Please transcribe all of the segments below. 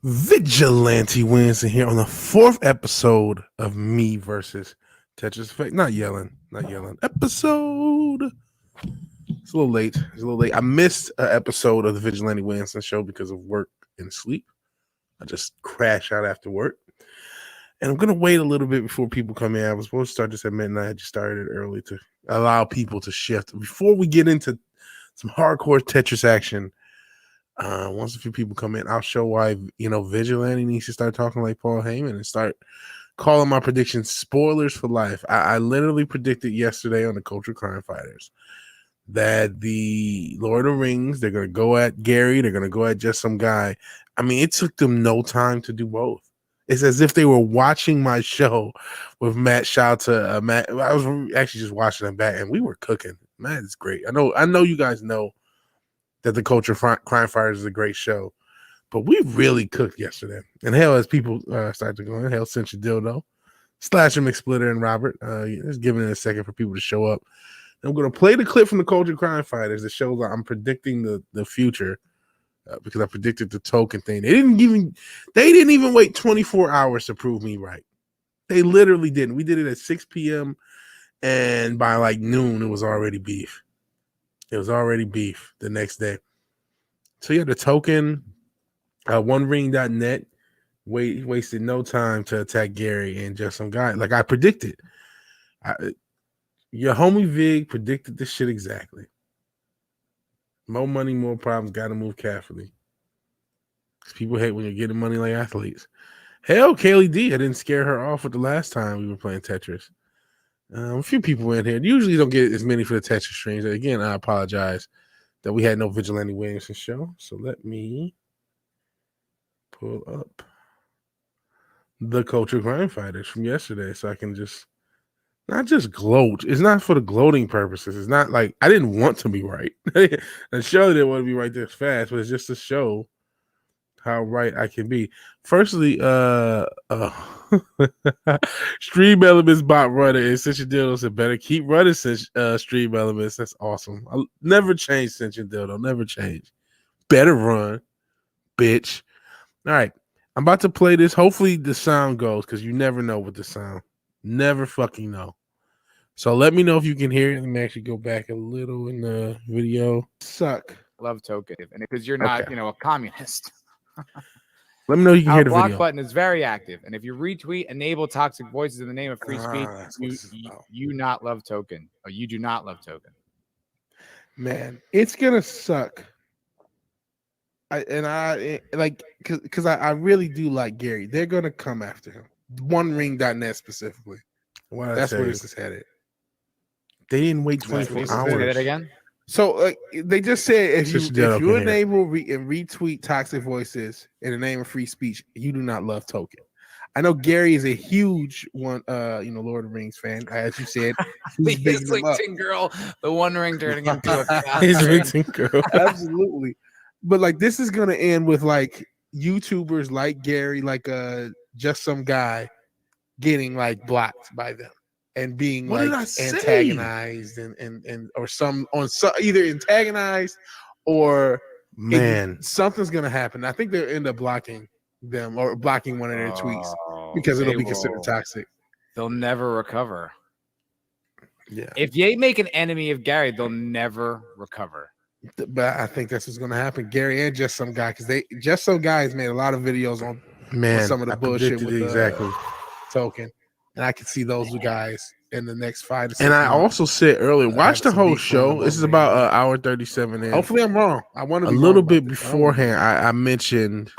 VigilanteWilliamson here on the 4th episode of Me versus Tetris Effect. Not yelling. Episode. It's a little late. I missed an episode of the VigilanteWilliamson show because of work and sleep. I just crash out after work. And I'm going to wait a little bit before people come in. I was supposed to start this at midnight. I just started it early to allow people to shift. Before we get into some hardcore Tetris action, once a few people come in, I'll show why, Vigilante needs to start talking like Paul Heyman and start calling my predictions spoilers for life. I literally predicted yesterday on the Culture Crime Fighters that the Lord of the Rings, they're going to go at Gary, they're going to go at just some guy. I mean, it took them no time to do both. It's as if they were watching my show with Matt. Shout out to Matt. I was actually just watching them back, and we were cooking. Matt is great. I know you guys know that the Culture Crime Fighters is a great show, but we really cooked yesterday. And hell, as people start to go in, hell, Cinch and Dildo, Slasher McSplitter, and Robert. Just giving it a second for people to show up. And I'm going to play the clip from the Culture Crime Fighters that shows I'm predicting the future. Because I predicted the token thing. They didn't even wait 24 hours to prove me right. They literally didn't. We did it at 6 p.m. and by like noon, it was already beef. It was already beef the next day. So yeah, the token, OneRing.net wasted no time to attack Gary and just some guy. Like I predicted. Your homie Vig predicted this shit exactly. More money, more problems. Got to move carefully. People hate when you're getting money like athletes. Hell, Kaylee D, I didn't scare her off with the last time we were playing Tetris. A few people in here. Usually don't get as many for the Tetris streams. Again, I apologize that we had no Vigilante Williamson show. So let me pull up the Culture Crime Fighters from yesterday so I can just not just gloat. It's not for the gloating purposes. It's not like I didn't want to be right. I surely didn't want to be right this fast, but it's just to show how right I can be. Firstly, Stream Elements bot runner and Cinch and Dildo said better keep running Stream Elements. That's awesome. I'll never change Cinch and Dildo. Never change. Better run, bitch. All right. I'm about to play this. Hopefully the sound goes because you never know with the sound. Never fucking know. So let me know if you can hear it. Let me actually go back a little in the video. Suck. Love token. And because you're not, a communist. Let me know you can hear the block video. Button is very active. And if you retweet, enable toxic voices in the name of free speech, you not love token. Or you do not love token. Man, it's going to suck. Because I really do like Gary. They're going to come after him. OneRing.net specifically. That's where this is headed. They didn't wait 24 hours. Say that again? So they just said if you enable and retweet toxic voices in the name of free speech, you do not love token. I know Gary is a huge one, Lord of the Rings fan. As you said, he's LinkedIn girl, the One Ring turning into a his LinkedIn girl. Absolutely. But like this is gonna end with like YouTubers like Gary, like just some guy getting like blocked by them and being like antagonized and or either antagonized or something's gonna happen. I think they'll end up blocking them or blocking one of their tweets because it'll be considered toxic. They'll never recover. Yeah. If they make an enemy of Gary, they'll never recover. But I think that's what's gonna happen. Gary and just some guy, because just some guys made a lot of videos on some of the bullshit with exactly token. And I can see those guys in the next 5 to 6 months. I also said earlier, watch the whole show. This is about an hour 37 in. Hopefully I'm wrong. I want to be a little bit beforehand. I mentioned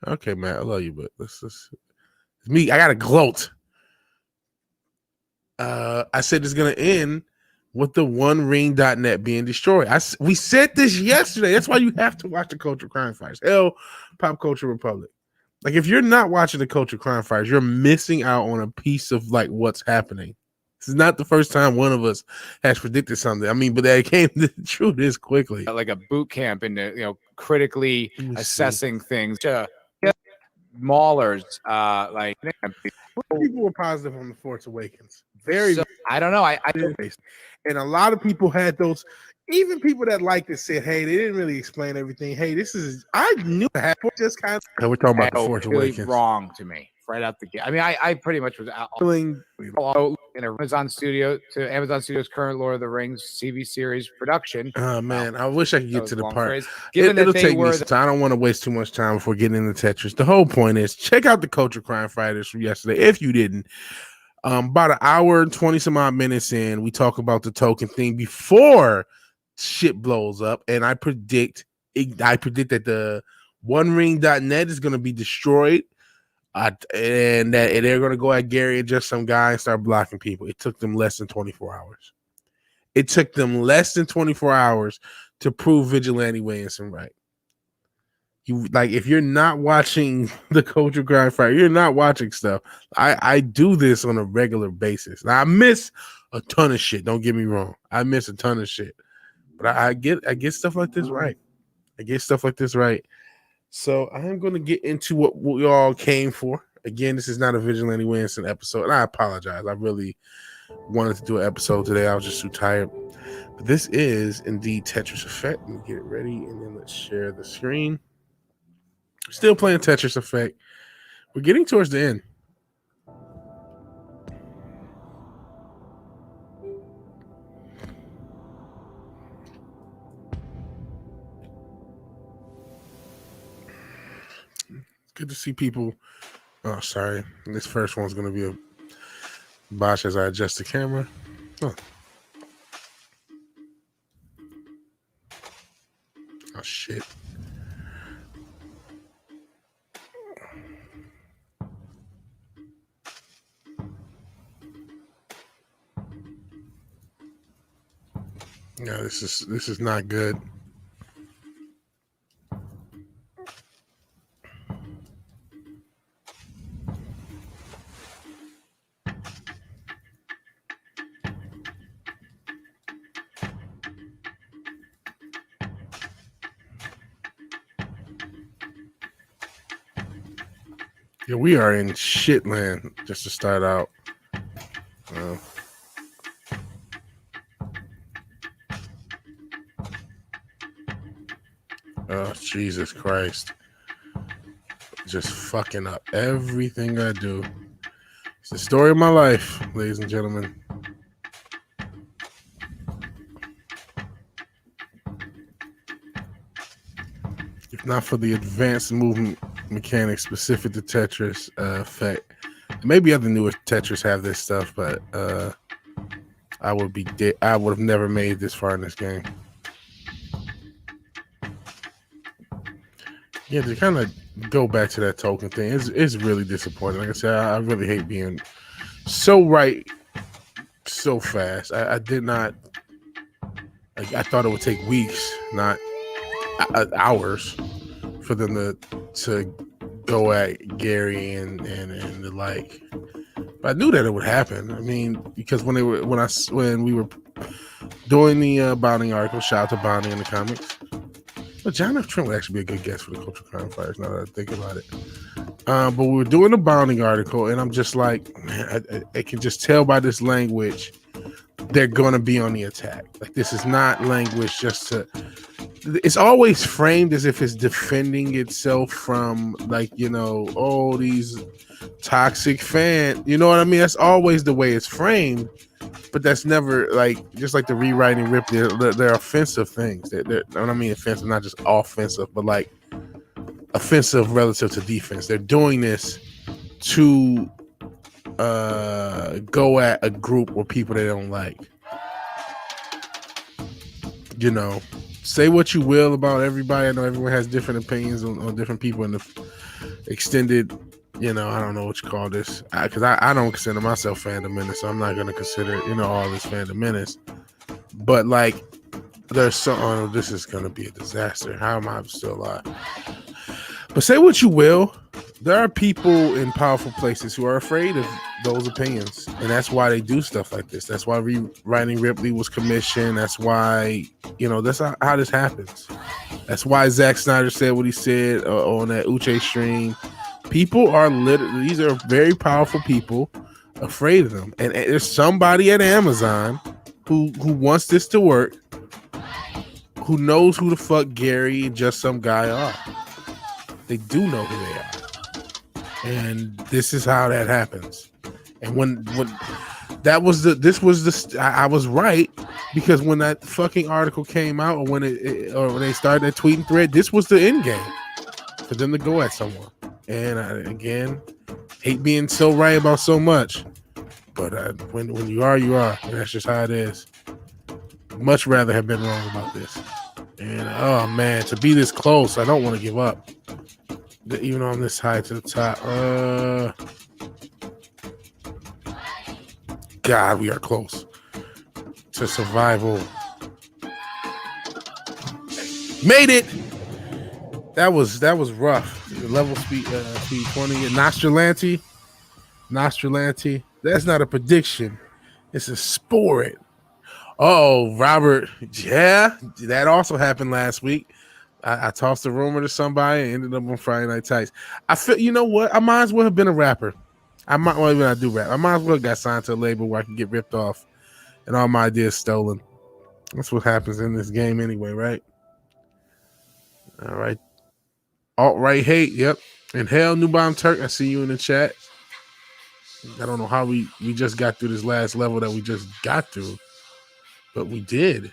okay, man, I love you, but this is me. I gotta gloat. I said it's gonna end with the OneRing.net being destroyed. We said this yesterday. That's why you have to watch the Culture Crime Fighters. Hell, Pop Culture Republic. Like, if you're not watching the Culture Crime Fighters, you're missing out on a piece of like what's happening. This is not the first time one of us has predicted something. I mean, but that came to the truth this quickly. Like a boot camp into critically assessing things. Maulers, like people were positive on the Force Awakens. I don't know. I and a lot of people had those even people that liked it said, "Hey, they didn't really explain everything. Hey, this is I knew I just kind of." We're talking about the Force Awakens. Wrong to me right out the gate. I mean, I pretty much was feeling in Amazon Studios current Lord of the Rings TV series production. Oh man, I wish I could get to the part. It'll take me some time. I don't want to waste too much time before getting into Tetris. The whole point is check out the Culture Crime Fighters from yesterday if you didn't. About an hour and 20 some odd minutes in, we talk about the token thing before shit blows up, and I predict that the OneRing.net is going to be destroyed, and that they're going to go at Gary and just some guy and start blocking people. It took them less than 24 hours. It took them less than 24 hours to prove VigilanteWilliamson right. You like if you're not watching the Culture Crime Fight, you're not watching stuff. I do this on a regular basis. Now, I miss a ton of shit. Don't get me wrong. I miss a ton of shit. But I get stuff like this right. I get stuff like this right. So I am going to get into what we all came for. Again, this is not a VigilanteWilliamson episode, and I apologize. I really wanted to do an episode today. I was just too tired. But this is indeed Tetris Effect. Let me get it ready, and then let's share the screen. Still playing Tetris Effect. We're getting towards the end. Good to see people. Oh, sorry. This first one's going to be a botch as I adjust the camera. Oh, shit. Yeah, this is not good. Yeah, we are in shit land just to start out. Oh, Jesus Christ. Just fucking up everything I do. It's the story of my life, ladies and gentlemen. If not for the advanced movement mechanics specific to Tetris Effect, maybe other newer Tetris have this stuff, but I would be dead. I would have never made this far in this game. Yeah, to kind of go back to that token thing, it's really disappointing. Like I said, I really hate being so right so fast. I did not. I thought it would take weeks, not hours, for them to go at Gary and the like. But I knew that it would happen. I mean, because when we were doing the Bounding article, shout out to Bounding in the comments. But John F. Trent would actually be a good guest for the Culture Crime Fighters, now that I think about it. But we were doing the Bounding article, and I'm just like, man, I can just tell by this language they're going to be on the attack. Like, this is not language just to... It's always framed as if it's defending itself from, like, you know, oh, these toxic fans. You know what I mean? That's always the way it's framed. But that's never, like, just like the rewriting rip, they're offensive things. They're, when I mean offensive, not just offensive, but like offensive relative to defense. They're doing this to go at a group or people they don't like. You know, say what you will about everybody. I know everyone has different opinions on different people in the extended, you know, I don't know what you call this, because I don't consider myself fandom menace, so I'm not going to consider, you know, all this fandom menace. But like, there's so, oh, this is going to be a disaster. How am I still alive? But say what you will, there are people in powerful places who are afraid of those opinions, and that's why they do stuff like this. That's why rewriting Ripley was commissioned. That's why, you know, that's how this happens. That's why Zack Snyder said what he said on that Uche stream. People are literally, these are very powerful people afraid of them. And there's somebody at Amazon who wants this to work, who knows who the fuck Gary and Just Some Guy are. They do know who they are. And this is how that happens. And when that was I was right, because when that fucking article came out, or when when they started that tweeting thread, this was the end game for them to go at someone. And again, hate being so right about so much, but when you are, you are. And that's just how it is. Much rather have been wrong about this. And oh man, to be this close, I don't want to give up. Even though I'm this high to the top. God, we are close to survival. Made it. That was rough. Level speed 20. Nostralante. That's not a prediction. It's a sport. Oh, Robert. Yeah, that also happened last week. I tossed a rumor to somebody and ended up on Friday Night Tights. I feel, you know what? I might as well have been a rapper. Even I do rap. I might as well have got signed to a label where I can get ripped off and all my ideas stolen. That's what happens in this game anyway, right? All right. Alt-right hate, yep. And hell, New Bomb Turk, I see you in the chat. I don't know how we just got through this last level that we just got through, but we did.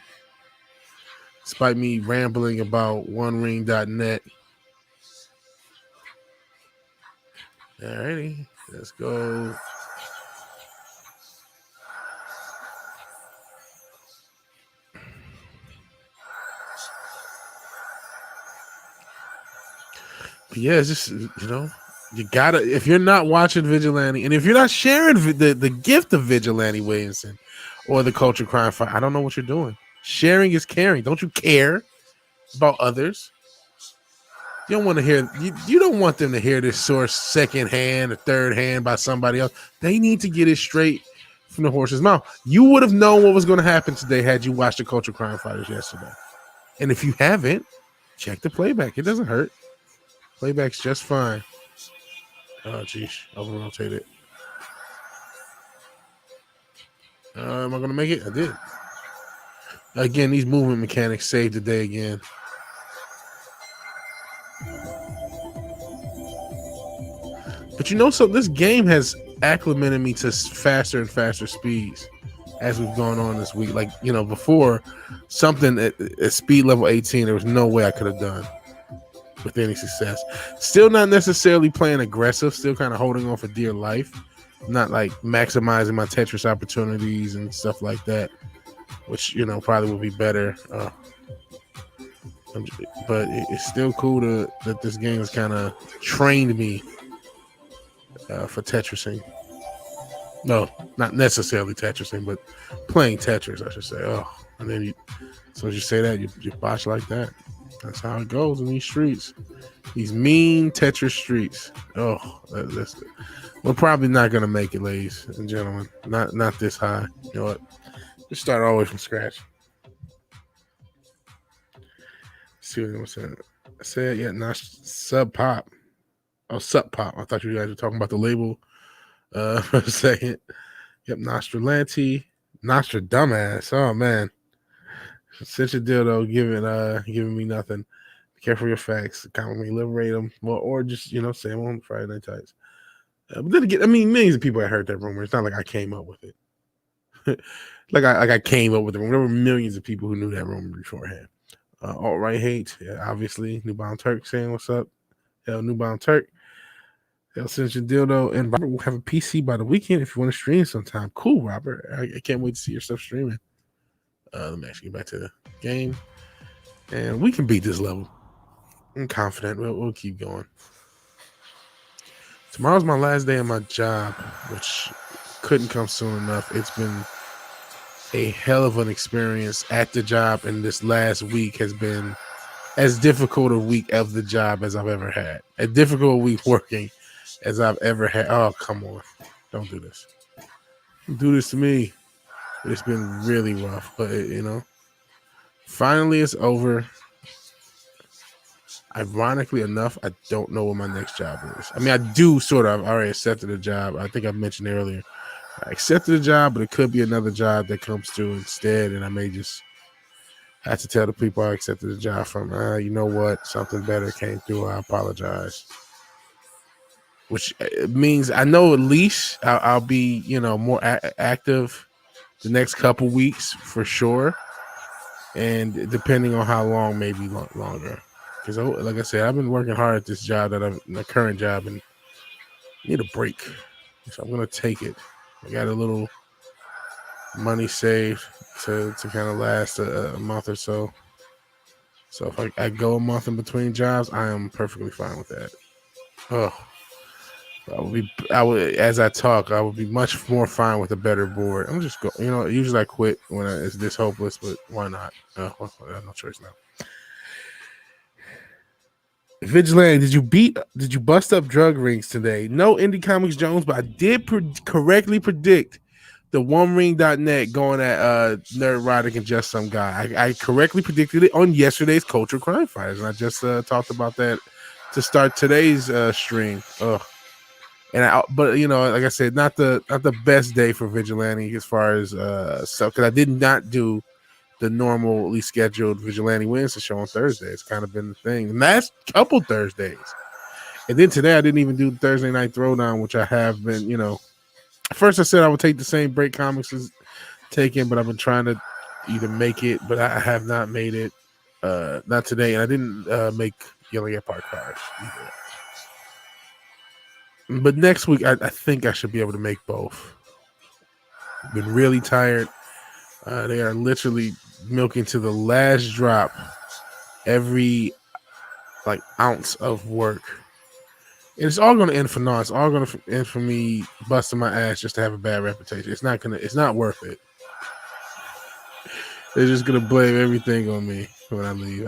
Despite me rambling about OneRing.net. Alrighty, let's go. But yeah, it's just, you gotta, if you're not watching Vigilante, and if you're not sharing the gift of VigilanteWilliamson or the Culture Crime Fight, I don't know what you're doing. Sharing is caring. Don't you care about others? You don't want to hear, you don't want them to hear this source second hand or third hand by somebody else. They need to get it straight from the horse's mouth. You would have known what was going to happen today had you watched the Culture Crime Fighters yesterday. And if you haven't, check the playback. It doesn't hurt. Playback's just fine. Oh, geez. Over-rotate it. Am I going to make it? I did. Again, these movement mechanics saved the day again. But so this game has acclimated me to faster and faster speeds as we've gone on this week. Like, before, something at speed level 18, there was no way I could have done with any success. Still not necessarily playing aggressive, still kind of holding on for dear life. Not like maximizing my Tetris opportunities and stuff like that, which, probably would be better. But it's still cool that this game has kind of trained me for Tetrising. No, not necessarily Tetrising, but playing Tetris, I should say. Oh, and then so as you say that, you botch like that. That's how it goes in these streets. These mean Tetris streets. Oh, we're probably not going to make it, ladies and gentlemen. Not this high. You know what? Just start all the way from scratch. See what I'm saying. I said, yeah, not Sub Pop. Oh, Sup Pop. I thought you guys were talking about the label for a second. Yep, Nostralante. Dumbass. Oh, man. Such a dildo giving me nothing. Be careful of your facts. Count me, liberate them. Well, or just, say them on Friday Night Tights. But then again, millions of people had heard that rumor. It's not like I came up with it. like I came up with the rumor. There were millions of people who knew that rumor beforehand. Alt-right hate. Yeah, obviously. New Bomb Turk saying what's up. Hell, New Bomb Turk. Hell, Cinch and Dildo. And Robert will have a PC by the weekend if you want to stream sometime. Cool, Robert. I can't wait to see your stuff streaming. Let me actually get back to the game. And we can beat this level. I'm confident. We'll keep going. Tomorrow's my last day of my job, which couldn't come soon enough. It's been a hell of an experience at the job, and this last week has been as difficult a week of the job as I've ever had. A difficult week working as I've ever had. Oh, come on. Don't do this. Don't do this to me. It's been really rough, but finally it's over. Ironically enough, I don't know what my next job is. I do sort of. I've already accepted a job. I think I mentioned earlier. I accepted a job, but it could be another job that comes through instead, and I may just I had to tell the people I accepted the job from, you know what? Something better came through. I apologize. Which means I know at least I'll be, more active the next couple weeks for sure. And depending on how long, maybe longer. Because, like I said, I've been working hard at this job my current job, and need a break. So I'm going to take it. I got a little money saved to kind of last a month or so. So if I go a month in between jobs, I am perfectly fine with that. Oh, I would, as I talk, I would be much more fine with a better board. I'm just usually I quit when it's this hopeless, but why not? I have no choice now. Vigilante, did you bust up drug rings today? No Indie Comics Jones, but I did correctly predict the OneRing.net going at Nerdrotic and Just Some Guy. I correctly predicted it on yesterday's Culture Crime Fighters, and I just talked about that to start today's stream. Ugh. But like I said, not the best day for Vigilante as far as stuff, because I did not do the normally scheduled Vigilante show on Thursday. It's kind of been the thing the last couple Thursdays, and then today I didn't even do the Thursday night throwdown, which I have been. First I said I would take the same break comics as taken, but I've been trying to either make it, but I have not made it. Not today, and I didn't make Yelling at Park Cars either. But next week, I think I should be able to make both. Been really tired. They are literally milking to the last drop every ounce of work. And it's all going to end for naught. It's all going to end for me busting my ass just to have a bad reputation. It's not worth it. They're just going to blame everything on me when I leave.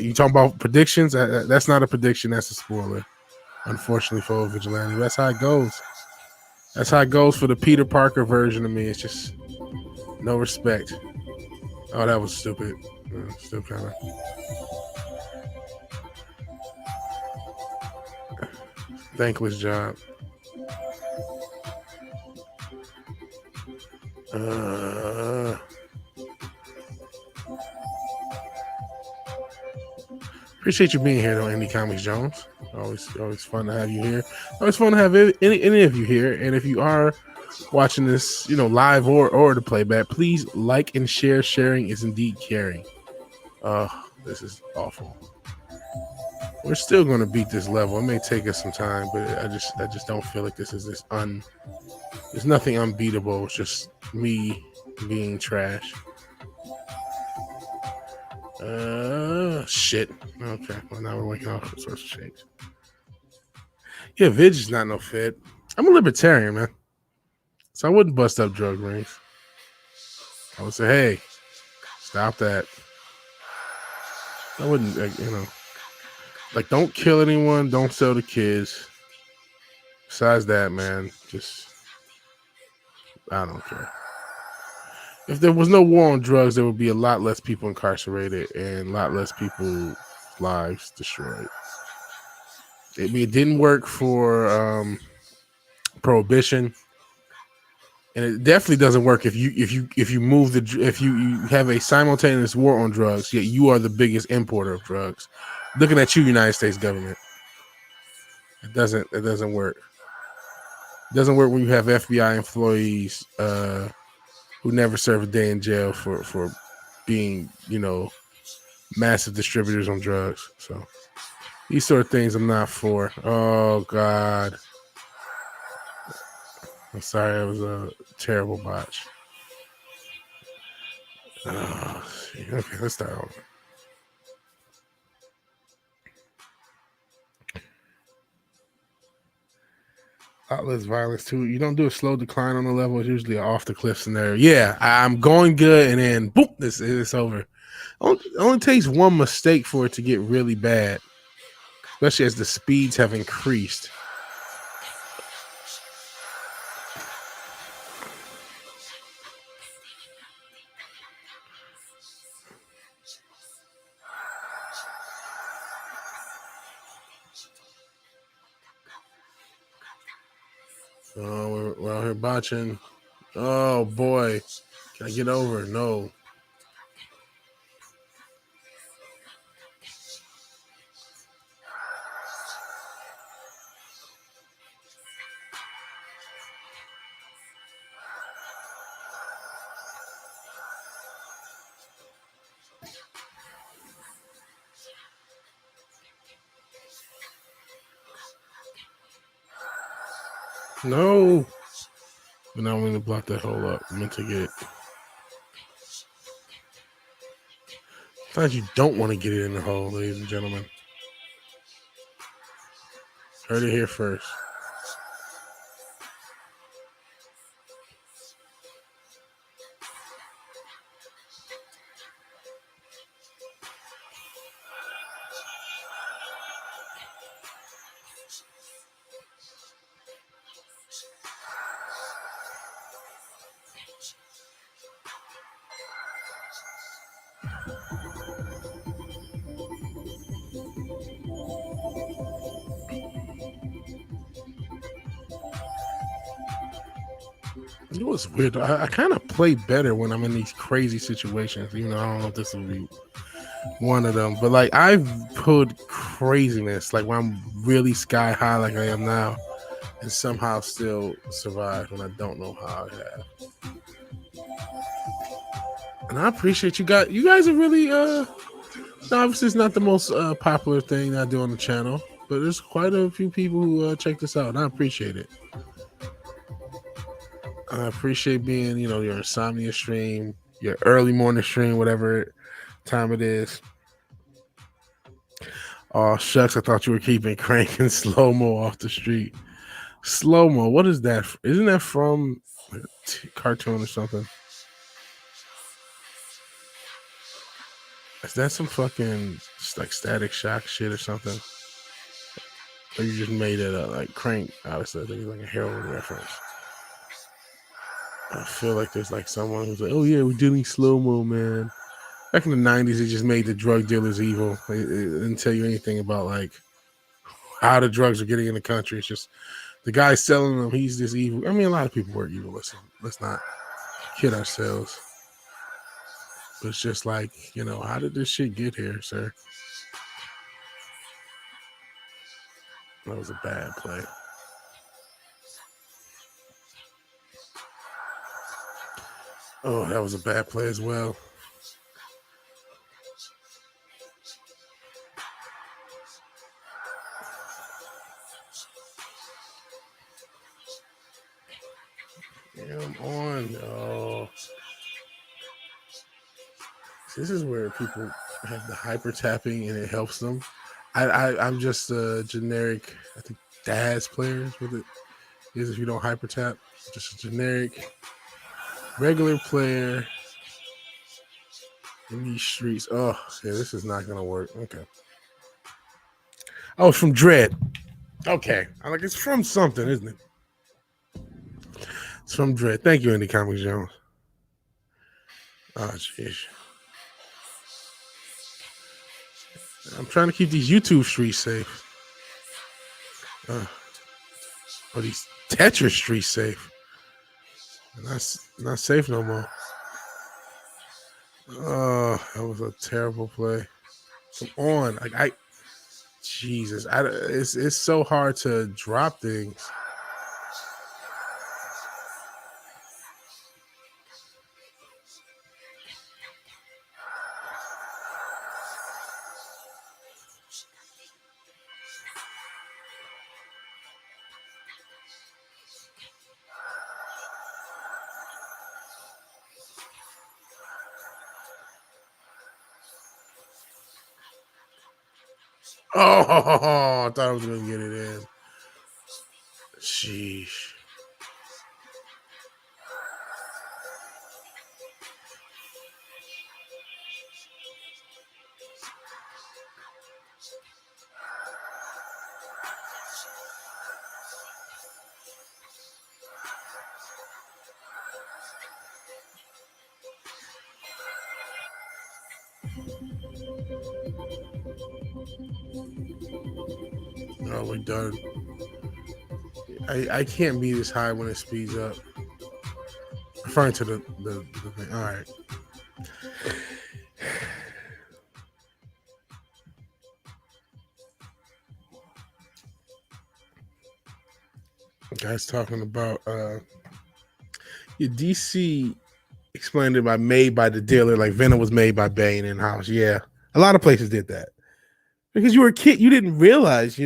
You talking about predictions? That's not a prediction. That's a spoiler. Unfortunately for Vigilante, that's how it goes. That's how it goes for the Peter Parker version of me. It's just no respect. Oh, that was stupid. Still kind of. Thankless job. Appreciate you being here, though, Indie Comics Jones. Always fun to have you here. Always fun to have any of you here. And if you are watching this, live or the playback, please like and share. Sharing is indeed caring. This is awful. We're still going to beat this level. It may take us some time, but I just don't feel like this is there's nothing unbeatable. It's just me being trash. Shit. Okay, well now we're waking all sorts of shapes. Yeah, Vig is not no fit. I'm a libertarian, man. So I wouldn't bust up drug rings. I would say, hey, stop that. I wouldn't, don't kill anyone, don't sell the kids. Besides that, man, I don't care. If there was no war on drugs, there would be a lot less people incarcerated and a lot less people's lives destroyed. It didn't work for prohibition, and it definitely doesn't work if you have a simultaneous war on drugs, yet you are the biggest importer of drugs. Looking at you, United States government. It doesn't work. It doesn't work when you have FBI employees who never serve a day in jail for being, massive distributors on drugs. So these sort of things I'm not for. Oh, God. I'm sorry. It was a terrible botch. Okay, let's start over. Outlets violence too. You don't do a slow decline on the level. It's usually an off the cliff scenario. Yeah, I'm going good, and then boom, it's over. It only takes one mistake for it to get really bad, especially as the speeds have increased. Oh, we're out here botching. Oh boy, can I get over? No. No. But now I'm going to block that hole up. I meant to get. Sometimes you don't want to get it in the hole, ladies and gentlemen. Heard it here first. It was weird. I kind of play better when I'm in these crazy situations. Even though I don't know if this will be one of them. But like I've pulled craziness, like when I'm really sky high, like I am now, and somehow still survive when I don't know how I have. And I appreciate you guys. You guys are really obviously it's not the most popular thing I do on the channel, but there's quite a few people who check this out, and I appreciate it. I appreciate being, your insomnia stream, your early morning stream, whatever time it is. Oh, shucks, I thought you were keeping Crank and Slow-Mo off the street. Slow-Mo, what is that? Isn't that from a cartoon or something? Is that some fucking like Static Shock shit or something? Or you just made it like Crank? Obviously, I think it's like a heroin reference. I feel like there's like someone who's like, oh yeah, we're doing slow-mo, man. Back in the 90s, they just made the drug dealers evil. It didn't tell you anything about like how the drugs are getting in the country. It's just the guy selling them, he's this evil. I mean, a lot of people were evil. Let's not kid ourselves. But it's just like, how did this shit get here, sir? That was a bad play. Oh, that was a bad play as well. Come on. Oh. This is where people have the hyper tapping and it helps them. I'm just a generic, I think Daz players with it is if you don't hyper tap. Just a generic regular player in these streets. Oh, yeah, this is not gonna work. Okay. Oh, it's from Dread. Okay. I'm like, it's from something, isn't it? It's from Dread. Thank you, Andy Comics Jones. Oh, jeez. I'm trying to keep these YouTube streets safe. Or these Tetris streets safe. Not safe no more. Oh, that was a terrible play. Come on. Like Jesus. It's so hard to drop things. Oh, I thought I was going to get it in. Sheesh. Oh, we're done. I can't be this high when it speeds up. Referring to the thing. All right. Guys talking about your DC explained it by made by the dealer, like Venom was made by Bane in house. Yeah. A lot of places did that. Because you were a kid, you didn't realize,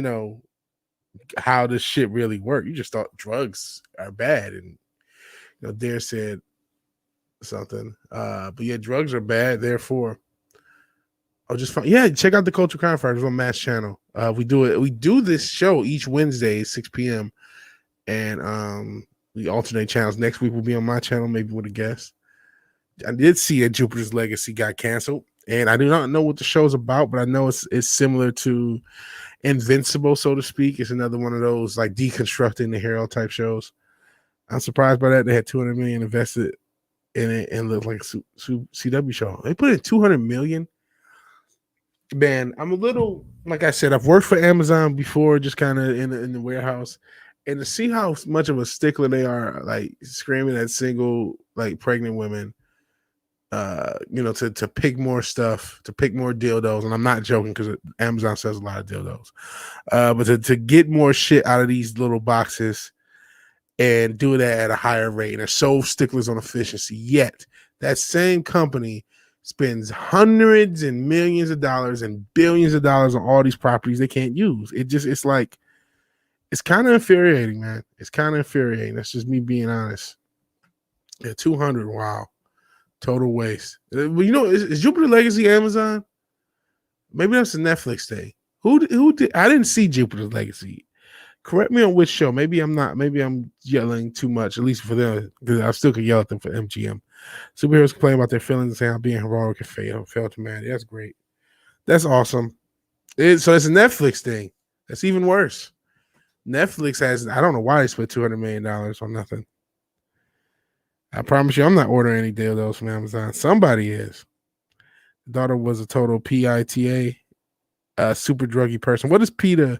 how this shit really worked. You just thought drugs are bad, and Dare said something. But yeah, drugs are bad. Therefore, I'll just find. Yeah, check out the Culture Crime Fighters on Mass Channel. We do it. We do this show each Wednesday, 6 p.m. And we alternate channels. Next week will be on my channel, maybe with a guest. I did see that Jupiter's Legacy got canceled, and I do not know what the show's about, but I know it's similar to Invincible, so to speak. It's another one of those like deconstructing the hero type shows. I'm surprised by that. They had 200 million invested in it and looked like a CW show. They put in 200 million. Man, I'm a little, like I said, I've worked for Amazon before, just kind of in the warehouse, and to see how much of a stickler they are, like screaming at single, like pregnant women, to pick more stuff, to pick more dildos, and I'm not joking because Amazon sells a lot of dildos, but to get more shit out of these little boxes and do that at a higher rate, and they're so sticklers on efficiency. Yet that same company spends hundreds and millions of dollars and billions of dollars on all these properties they can't use. It's like, it's kind of infuriating, man. It's kind of infuriating. That's just me being honest. Yeah, 200. Wow. Total waste. Well, is Jupiter Legacy Amazon? Maybe that's a Netflix thing. Who did? I didn't see Jupiter's Legacy. Correct me on which show. Maybe I'm not. Maybe I'm yelling too much, at least for them, because I still could yell at them for MGM. Superheroes complain about their feelings and saying how being heroic can fail to humanity. That's great. That's awesome. So it's a Netflix thing. That's even worse. Netflix has, I don't know why they spent $200 million on nothing. I promise you, I'm not ordering any dildos from Amazon. Somebody is. Daughter was a total PITA, super druggy person. What does PITA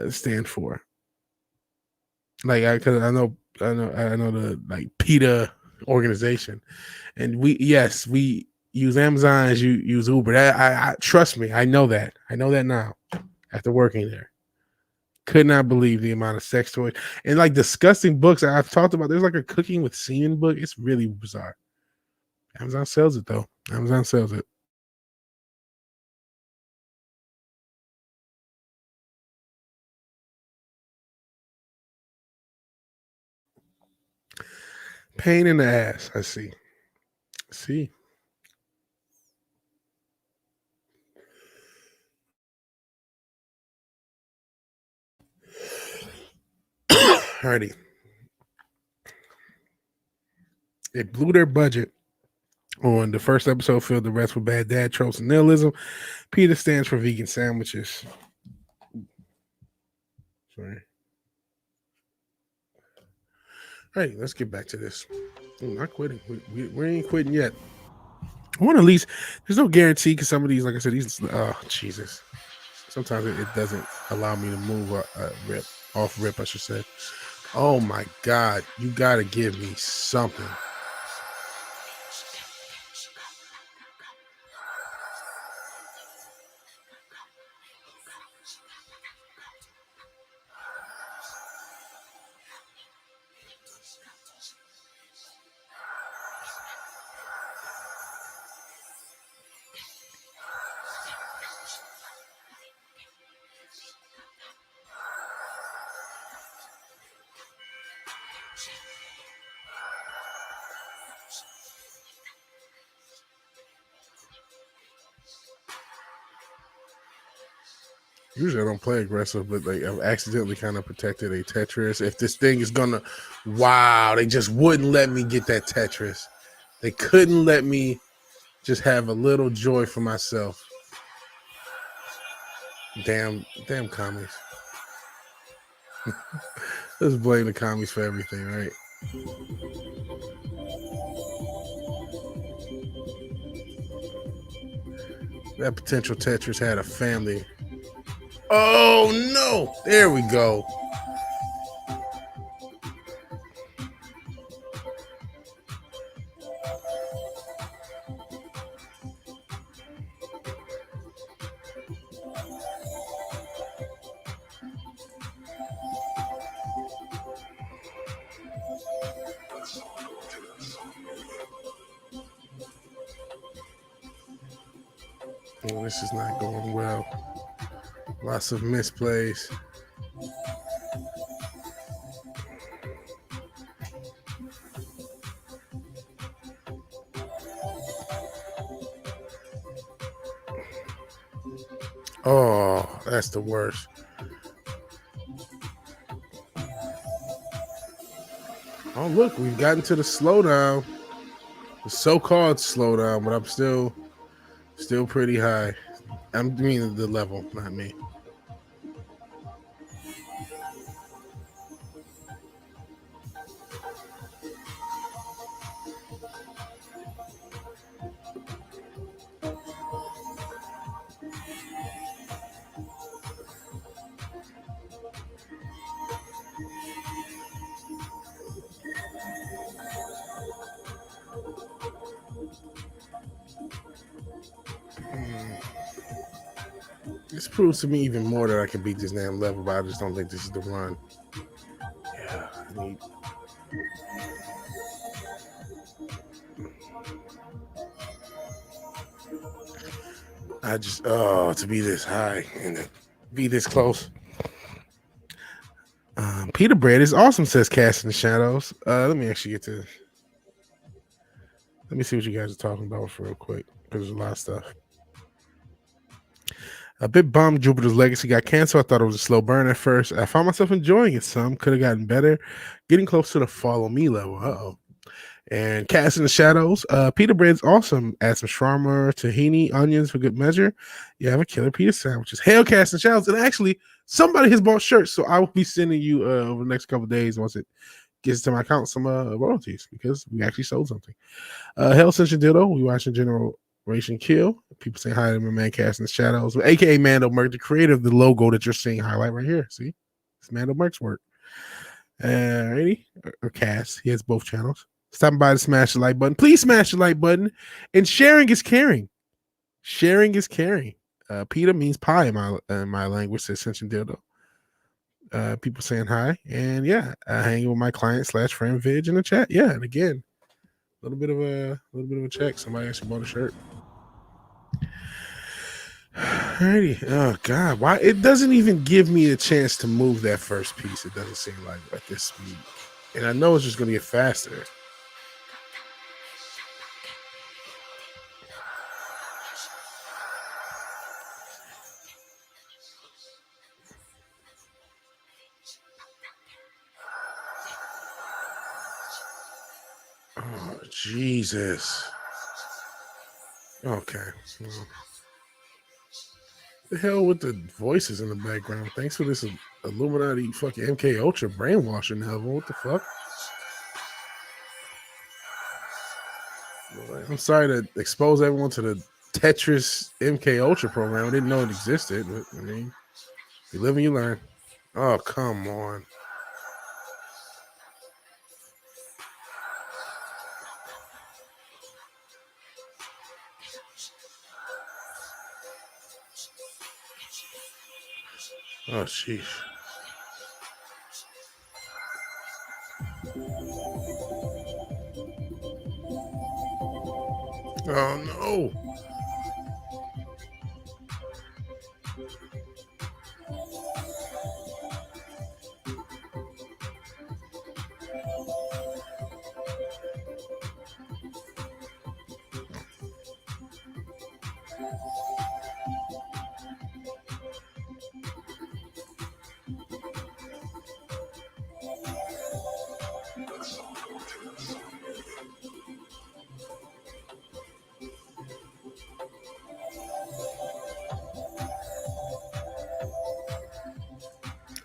stand for? Like, because I know the like PETA organization, and we use Amazon as you use Uber. That I trust me, I know that now after working there. Could not believe the amount of sex toys and like disgusting books I've talked about. There's like a cooking with semen book. It's really bizarre. Amazon sells it though. Amazon sells it. Pain in the ass. I see. Alrighty. It blew their budget on the first episode, filled the rest with bad dad tropes and nihilism. PETA stands for vegan sandwiches. Sorry. Hey, let's get back to this. I'm not quitting. We ain't quitting yet. I want to at least, there's no guarantee because some of these, like I said, these, oh, Jesus. Sometimes it doesn't allow me to move off rip, I should say. Oh my God. You got to give me something. Usually I don't play aggressive, but like I've accidentally kind of protected a Tetris. If this thing is gonna, wow, they just wouldn't let me get that Tetris. They couldn't let me just have a little joy for myself. Damn commies. Let's blame the commies for everything, right? That potential Tetris had a family. Oh no! There we go. Oh, this is not going well. Lots of misplays. Oh, that's the worst. Oh, look, we've gotten to the slowdown. The so-called slowdown, but I'm still pretty high. I'm meaning the level, not me. This proves to me even more that I can beat this damn level, but I just don't think this is the run. Yeah, to be this high and to be this close. Peter Bread is awesome, says Cast in the Shadows. Let me actually get to. Let me see what you guys are talking about real quick, because there's a lot of stuff. A bit bummed Jupiter's Legacy got canceled. I thought it was a slow burn at first. I found myself enjoying it some. Could have gotten better. Getting close to the Follow Me level. Uh-oh. And Cast in the Shadows. Peter Bread's awesome. Add some shawarma, tahini, onions for good measure. You have a killer pita sandwiches. Hail Cast in the Shadows. And actually, somebody has bought shirts, so I will be sending you over the next couple of days once it gets to my account some royalties, because we actually sold something. Hail Central Dildo. We watching Generation Kill. People saying hi to my man Cast in the Shadows, aka Mando Merc, the creator of the logo that you're seeing highlight right here. See, it's Mando Merc's work. Ready? Or Cast. He has both channels. Stopping by to smash the like button. Please smash the like button. And sharing is caring. Sharing is caring. Peter means pie in my language, says Ascension Dildo. People saying hi. And yeah, hanging with my client / friend Vig in the chat. Yeah, and again, a little bit of a check. Somebody actually bought a shirt. Alrighty. Oh God, why it doesn't even give me a chance to move that first piece? It doesn't seem like at this speed, and I know it's just gonna get faster. Oh Jesus. Okay. Well, the hell with the voices in the background. Thanks for this Illuminati fucking MK Ultra brainwashing level. What the fuck? I'm sorry to expose everyone to the Tetris MK Ultra program. I didn't know it existed, but I mean, you live and you learn. Oh, come on. Oh, sheesh. Oh, no.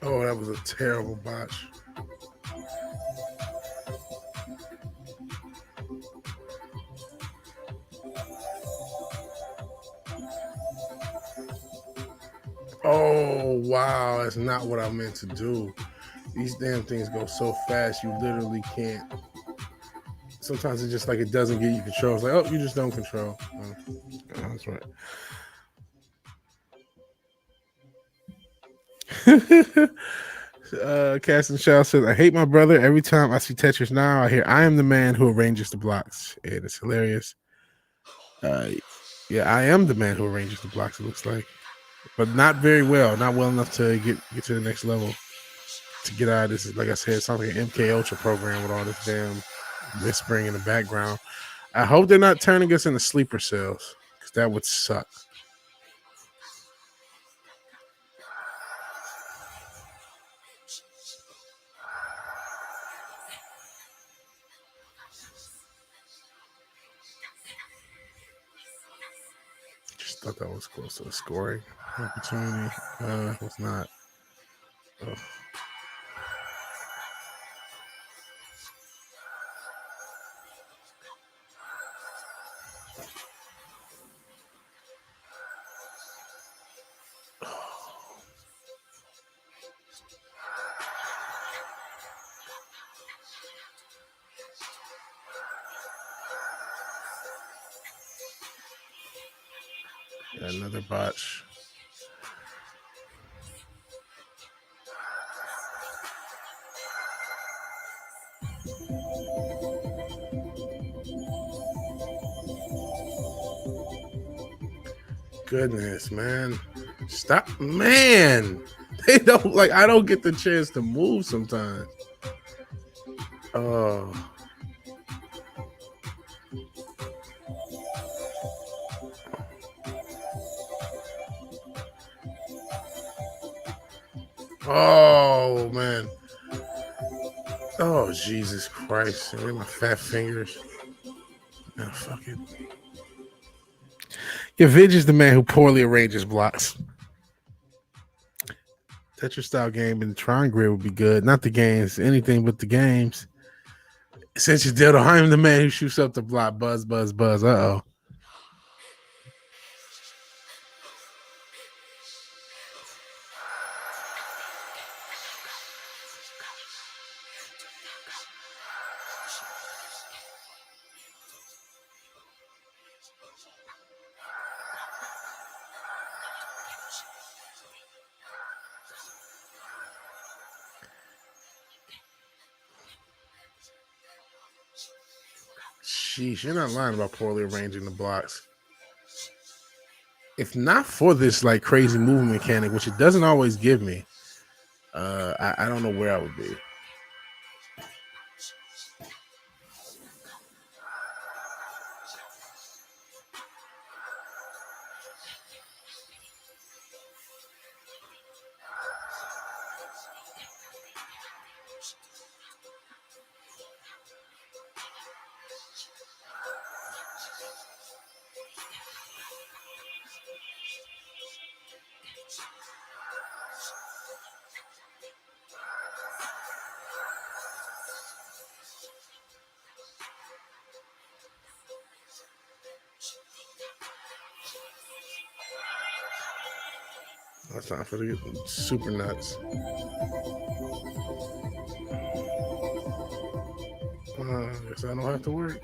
Oh, that was a terrible botch. Oh, wow. That's not what I meant to do. These damn things go so fast, you literally can't. Sometimes it's just like it doesn't give you control. It's like, oh, you just don't control. Oh, that's right. Casting Shaw says, I hate my brother. Every time I see Tetris now, I hear I am the man who arranges the blocks. And it's hilarious. Yeah, I am the man who arranges the blocks, it looks like. But not very well. Not well enough to get to the next level. To get out of this, like I said, it's something like an MK Ultra program with all this damn whispering in the background. I hope they're not turning us into sleeper cells, because that would suck. thought that was close to a scoring opportunity. Was not. Ugh. Another botch. Goodness, man. Stop, man. They don't like. I don't get the chance to move sometimes. Oh. Oh man. Oh Jesus Christ. Look at my fat fingers. No, fuck it. Yeah, Vidge is the man who poorly arranges blocks. Tetris style game in the Tron grid would be good. Not the games, anything but the games. Since you did, I'm the man who shoots up the block. Buzz, buzz, buzz. Uh Sheesh, you're not lying about poorly arranging the blocks. If not for this like crazy movement mechanic, which it doesn't always give me, I don't know where I would be. That's time for the super nuts. I guess I don't have to work.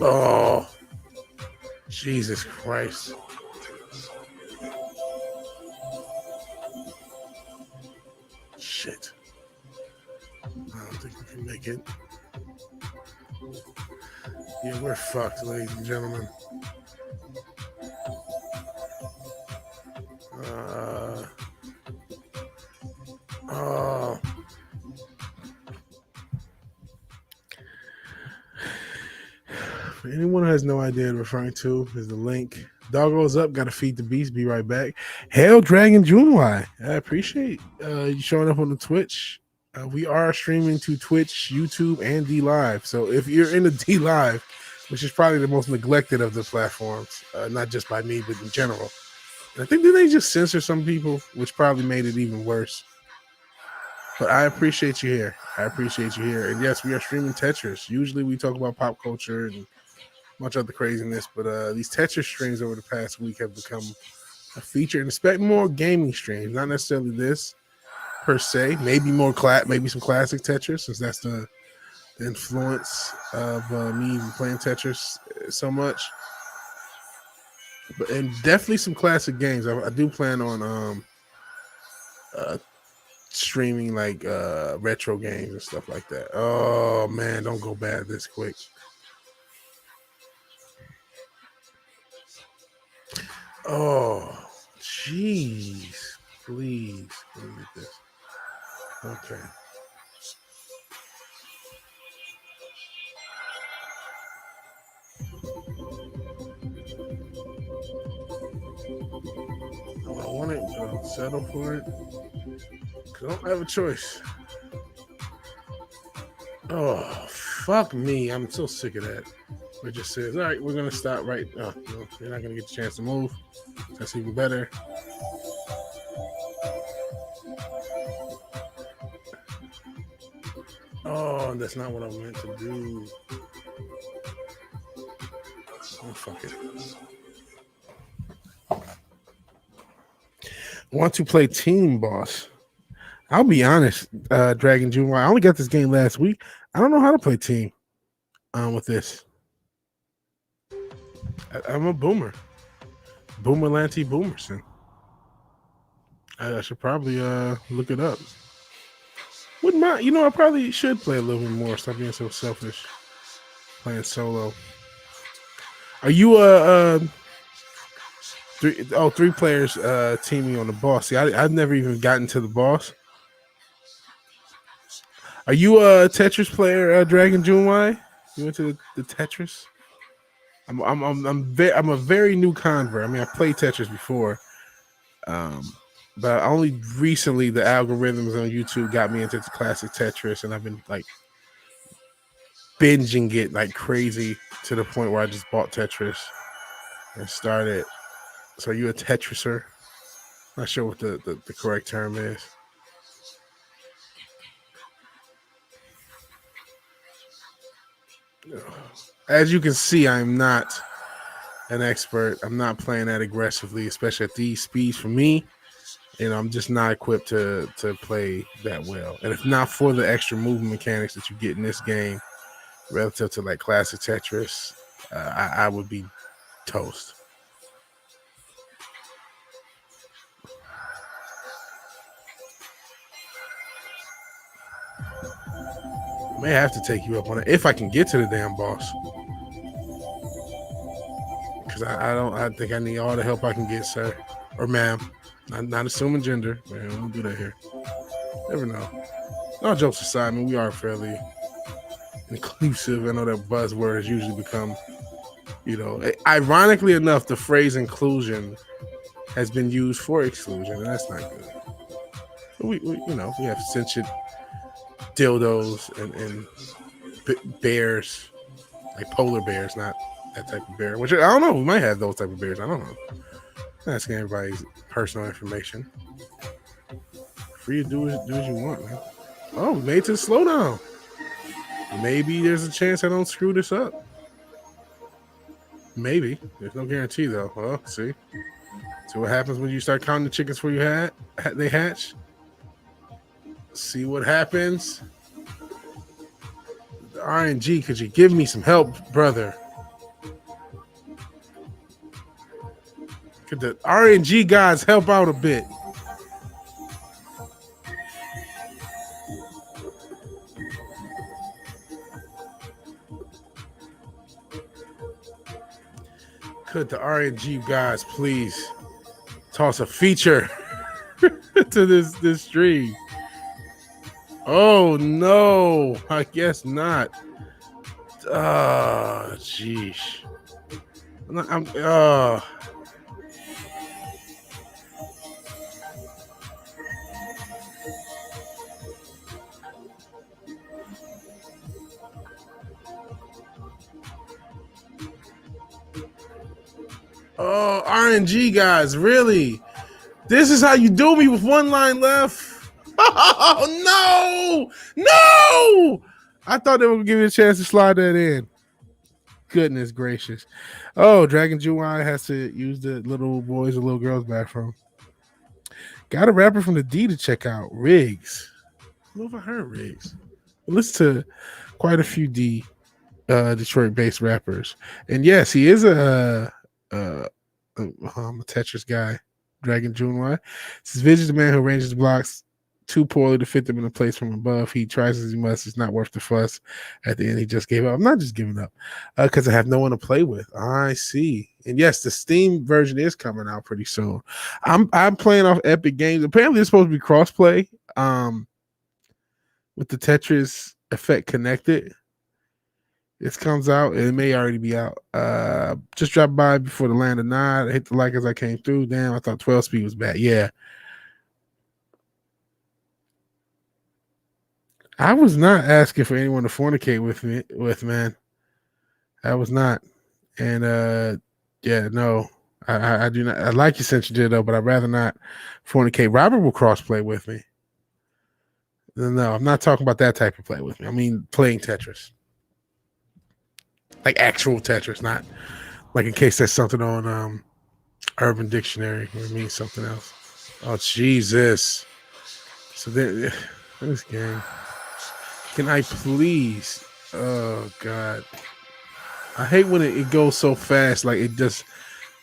Oh, Jesus Christ. Shit. I don't think we can make it. Yeah, we're fucked, ladies and gentlemen. Oh. For anyone who has no idea what I'm referring to, is the link. Doggo's up, gotta feed the beast, be right back. Hail Dragon Junewai. I appreciate you showing up on the Twitch. We are streaming to Twitch, YouTube, and D Live. So if you're in the D Live, which is probably the most neglected of the platforms, not just by me, but in general. And I think that they just censor some people, which probably made it even worse. But I appreciate you here. I appreciate you here. And yes, we are streaming Tetris. Usually we talk about pop culture and much other craziness, but these Tetris streams over the past week have become a feature, and expect more gaming streams. Not necessarily this per se. Maybe more maybe some classic Tetris, since that's the influence of me even playing Tetris so much. But and definitely some classic games. I do plan on streaming like retro games and stuff like that. Oh man, don't go bad this quick. Oh jeez, please let me get this. Okay. I want it, but I'll settle for it. I don't have a choice. Oh, fuck me. I'm so sick of that. It just says, all right, we're going to stop right. Oh, no, you're not going to get a chance to move. That's even better. Oh, that's not what I meant to do. Oh, fuck it. Want to play Team Boss? I'll be honest, Dragon June. I only got this game last week. I don't know how to play team with this. I'm a boomer. Boomerlanty Boomerson. I should probably look it up. Wouldn't mind. You know, I probably should play a little bit more. Stop being so selfish. Playing solo. Are you three players teaming on the boss? See, I've never even gotten to the boss. Are you a Tetris player, Dragon June Y? You went to the Tetris? I'm a very new convert. I mean, I played Tetris before, but only recently the algorithms on YouTube got me into the classic Tetris, and I've been like binging it like crazy to the point where I just bought Tetris and started. So, are you a Tetriser? Not sure what the correct term is. As you can see, I'm not an expert. I'm not playing that aggressively, especially at these speeds. For me, you know, I'm just not equipped to play that well. And if not for the extra movement mechanics that you get in this game, relative to like classic Tetris, I would be toast. May have to take you up on it if I can get to the damn boss. Because I think I need all the help I can get, sir. Or ma'am. Not assuming gender. Man, we don't do that here. Never know. All jokes aside, I mean, we are fairly inclusive. I know that buzzword has usually become, you know, ironically enough, the phrase inclusion has been used for exclusion, and that's not good. But we you know, we have sentient dildos and bears, like polar bears, not that type of bear. Which I don't know. We might have those type of bears. I don't know. I'm asking everybody's personal information. Free to do as you want, man. Oh, we made it to the slowdown. Maybe there's a chance I don't screw this up. Maybe. There's no guarantee though. Well, see what happens when you start counting the chickens before they hatch. See what happens. The RNG, could you give me some help, brother? Could the RNG guys help out a bit? Could the RNG guys please toss a feature to this stream? Oh no, I guess not. Oh, jeez. Oh, RNG guys, really? This is how you do me with one line left? Oh, no! I thought they would give me a chance to slide that in. Goodness gracious. Oh, Dragon June has to use the little boys and little girls bathroom. Got a rapper from the D to check out. Riggs. I don't know if I heard Riggs. I listen to quite a few D Detroit-based rappers. And yes, he is a Tetris guy. Dragon June Y. Says Vidge is the man who arranges blocks too poorly to fit them in a place from above. He tries as he must. It's not worth the fuss. At the end, he just gave up. I'm not just giving up because I have no one to play with. I see. And yes, the Steam version is coming out pretty soon. I'm playing off Epic Games. Apparently, it's supposed to be crossplay with the Tetris Effect connected. This comes out. It may already be out. Just dropped by before the land of Nod. I hit the like as I came through. Damn, I thought 12 speed was bad. Yeah. I was not asking for anyone to fornicate with, man. I was not. And yeah, no. I do not. I like you since you did though, but I'd rather not fornicate. Robert will crossplay with me. No, I'm not talking about that type of play with me. I mean playing Tetris. Like actual Tetris, not like in case there's something on Urban Dictionary where it means something else. Oh Jesus. So this game. Can I please? Oh God. I hate when it goes so fast. Like it just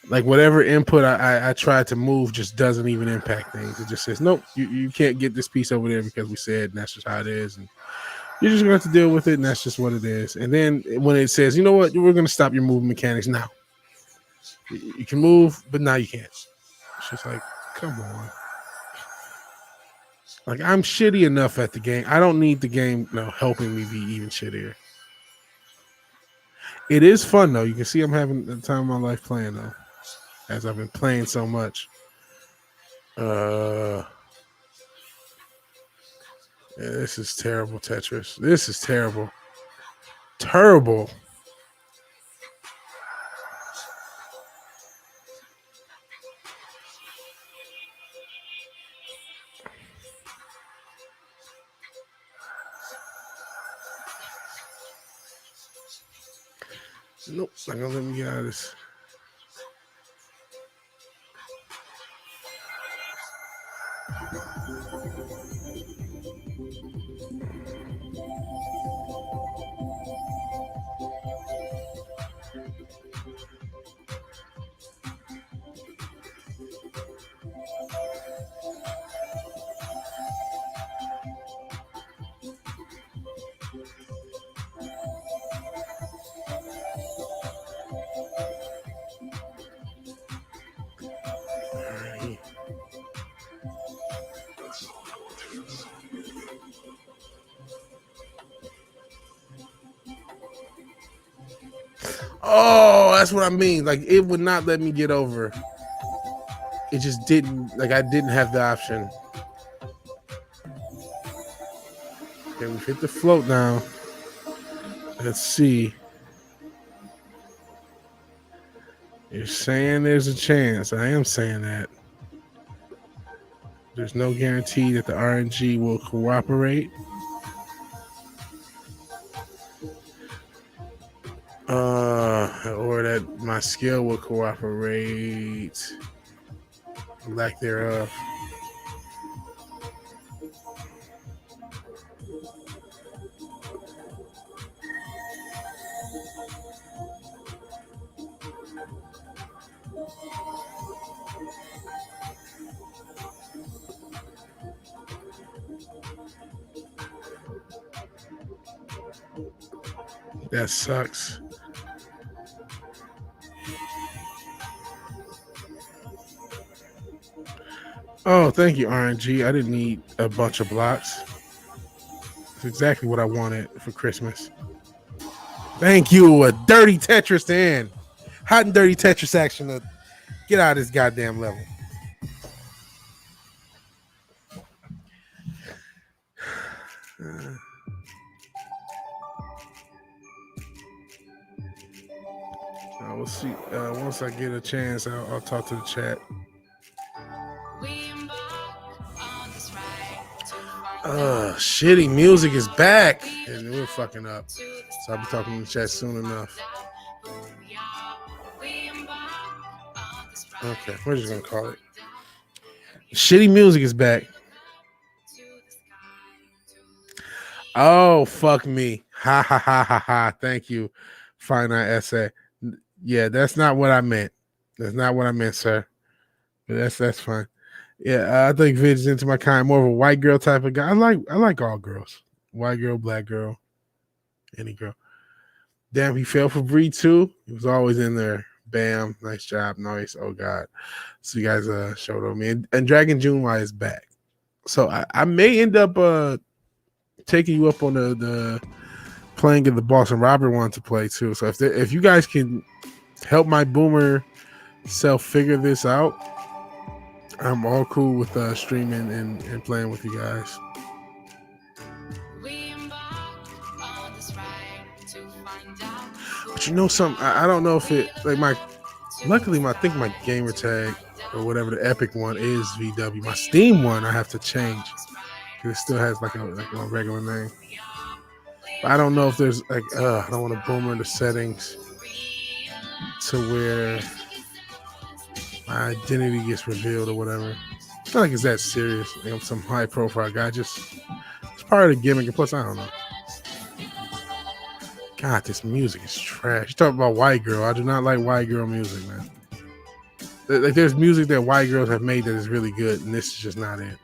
like whatever input I try to move just doesn't even impact things. It just says, nope, you can't get this piece over there because we said, and that's just how it is. And you're just gonna have to deal with it, and that's just what it is. And then when it says, you know what, we're gonna stop your movement mechanics now. You can move, but now you can't. It's just like, come on. Like I'm shitty enough at the game. I don't need the game helping me be even shittier. It is fun though. You can see I'm having the time of my life playing though, as I've been playing so much. Yeah, this is terrible, Tetris. This is terrible. Terrible. Nope, not gonna let me get out of this. Oh, that's what I mean. Like it would not let me get over. It just didn't. Like I didn't have the option. Okay, we hit the float now. Let's see. You're saying there's a chance. I am saying that. There's no guarantee that the RNG will cooperate. Or that my skill will cooperate. Lack thereof. That sucks. Oh, thank you, RNG. I didn't need a bunch of blocks. It's exactly what I wanted for Christmas. Thank you. A dirty Tetris to end. Hot and dirty Tetris action to get out of this goddamn level. We'll see. Once I get a chance, I'll talk to the chat. Shitty music is back, and we're fucking up. So I'll be talking to the chat soon enough. Okay, we're just gonna call it. Shitty music is back. Oh, fuck me. Ha ha ha ha ha. Thank you. Finite essay. Yeah, that's not what I meant. That's not what I meant, sir. But that's fine. Yeah, I think Vidge is into my kind, more of a white girl type of guy. I like all girls. White girl, black girl, any girl. Damn, he fell for Breed 2. He was always in there. Bam. Nice job. Nice. Oh God. So you guys showed on me. And Dragon Junewai is back. So I may end up taking you up on the playing it. The boss and Robert wanted to play too. So if you guys can help my boomer self figure this out, I'm all cool with streaming and playing with you guys. But you know something, I don't know if it like luckily I think my gamer tag or whatever the Epic one is VW. My Steam one I have to change because it still has like a regular name. But I don't know if there's like I don't want to boomer into settings to where my identity gets revealed or whatever. It's not like it's that serious. Like I'm some high profile guy. Just it's part of the gimmick. And plus, I don't know. God, this music is trash. You talk about white girl. I do not like white girl music, man. Like there's music that white girls have made that is really good, and this is just not it.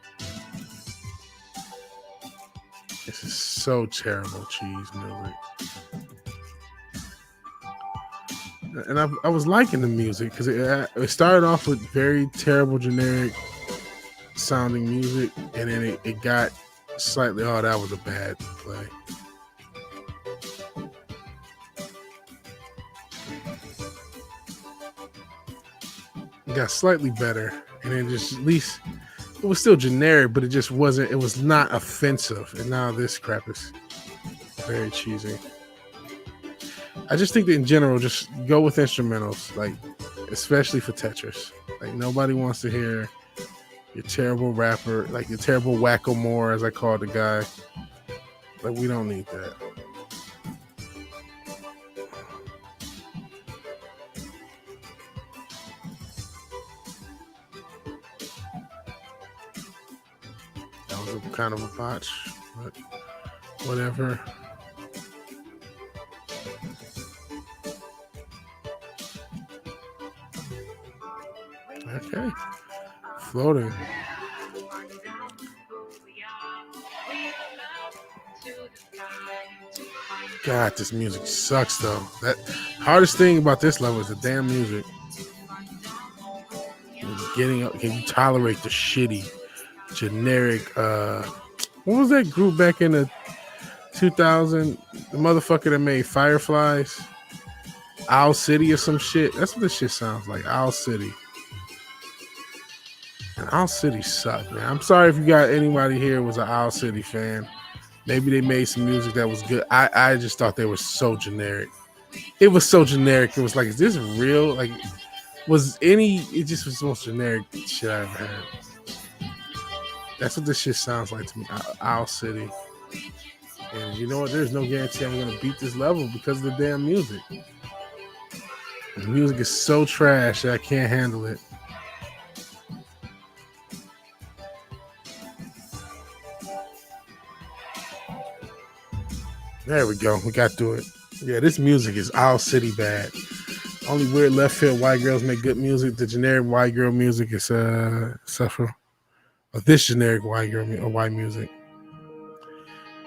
This is so terrible cheese music. And I was liking the music because it started off with very terrible generic sounding music, and then it got slightly, oh, that was a bad play. It got slightly better, and then just at least it was still generic, but it just wasn't, it was not offensive. And now this crap is very cheesy. I just think that in general, just go with instrumentals, like especially for Tetris. Like nobody wants to hear your terrible rapper, like your terrible whack-a-more, as I call the guy. Like we don't need that. That was a kind of a botch, but whatever. Okay, floating. God, this music sucks though. That hardest thing about this level is the damn music. Getting up, can you tolerate the shitty, generic? What was that group back in the 2000? The motherfucker that made Fireflies, Owl City or some shit. That's what this shit sounds like. Owl City. And Owl City sucked, man. I'm sorry if you got anybody here who was an Owl City fan. Maybe they made some music that was good. I just thought they were so generic. It was so generic. It was like, is this real? Like, it just was the most generic shit I ever heard. That's what this shit sounds like to me. Owl City. And you know what? There's no guarantee I'm going to beat this level because of the damn music. The music is so trash that I can't handle it. There we go. We got through it. Yeah, this music is Owl City bad. Only weird left field white girls make good music. The generic white girl music is suffer. Or this generic white girl or white music.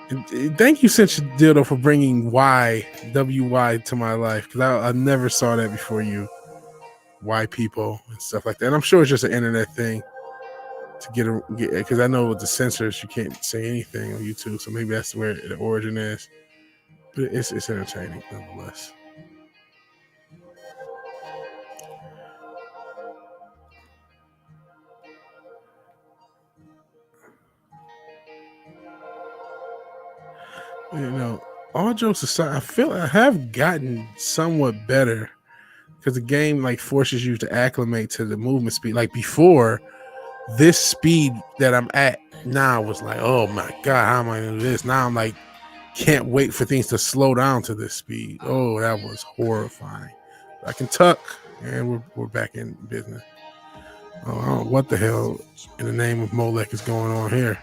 And thank you, Cinch Dildo, for bringing WY to my life, because I never saw that before you. White people and stuff like that. And I'm sure it's just an internet thing to get because I know with the censors you can't say anything on YouTube, so maybe that's where the origin is. But it's entertaining nonetheless. You know, all jokes aside, I feel I have gotten somewhat better because the game like forces you to acclimate to the movement speed. Like before, this speed that I'm at now was like, oh my god, how am I gonna do this? Now I'm like, can't wait for things to slow down to this speed. Oh, that was horrifying. I can tuck, and we're back in business. Oh, I don't know what the hell in the name of Molech is going on here.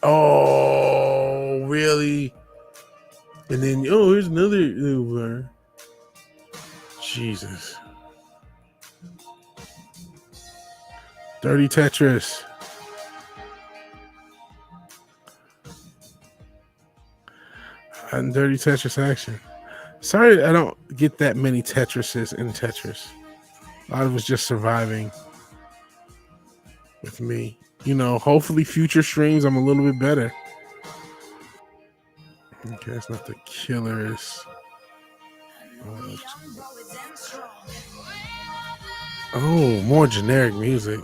Oh, really? And then, here's another Uber. Jesus. Dirty Tetris. And Dirty Tetris action. Sorry, I don't get that many Tetrises in Tetris. A lot of it's just surviving with me. You know, hopefully future streams I'm a little bit better. Okay, it's not the killers. Oh, more generic music.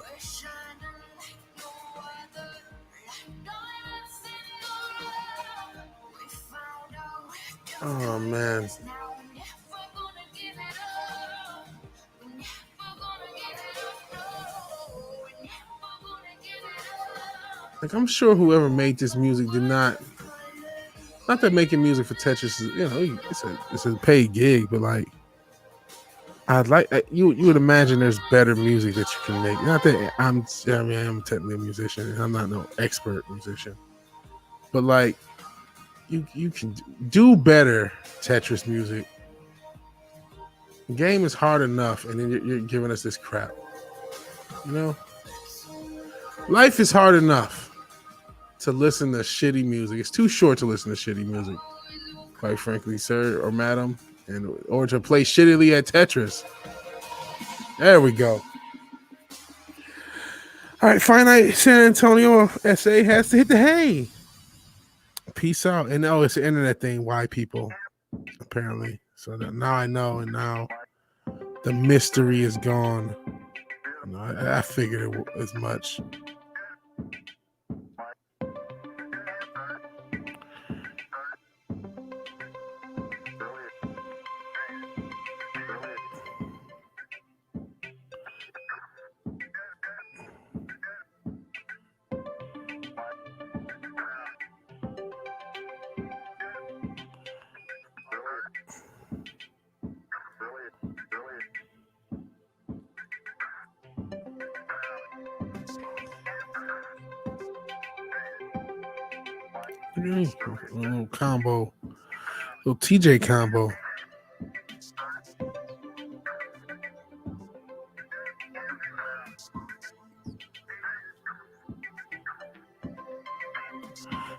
Oh man. Like, I'm sure whoever made this music did not that making music for Tetris is, you know, it's a paid gig, but like, I'd like you would imagine there's better music that you can make. Not that I am technically a musician and I'm not no expert musician, but like, you can do better Tetris music. The game is hard enough, and then you're giving us this crap. You know, life is hard enough to listen to shitty music. It's too short to listen to shitty music, quite frankly, sir or madam, or to play shittily at Tetris. There we go. All right, Finite San Antonio SA has to hit the hay. Peace out. And it's an internet thing. Why people? Apparently. So now I know, and now the mystery is gone. You know, I figured it as much. A little combo, little TJ combo.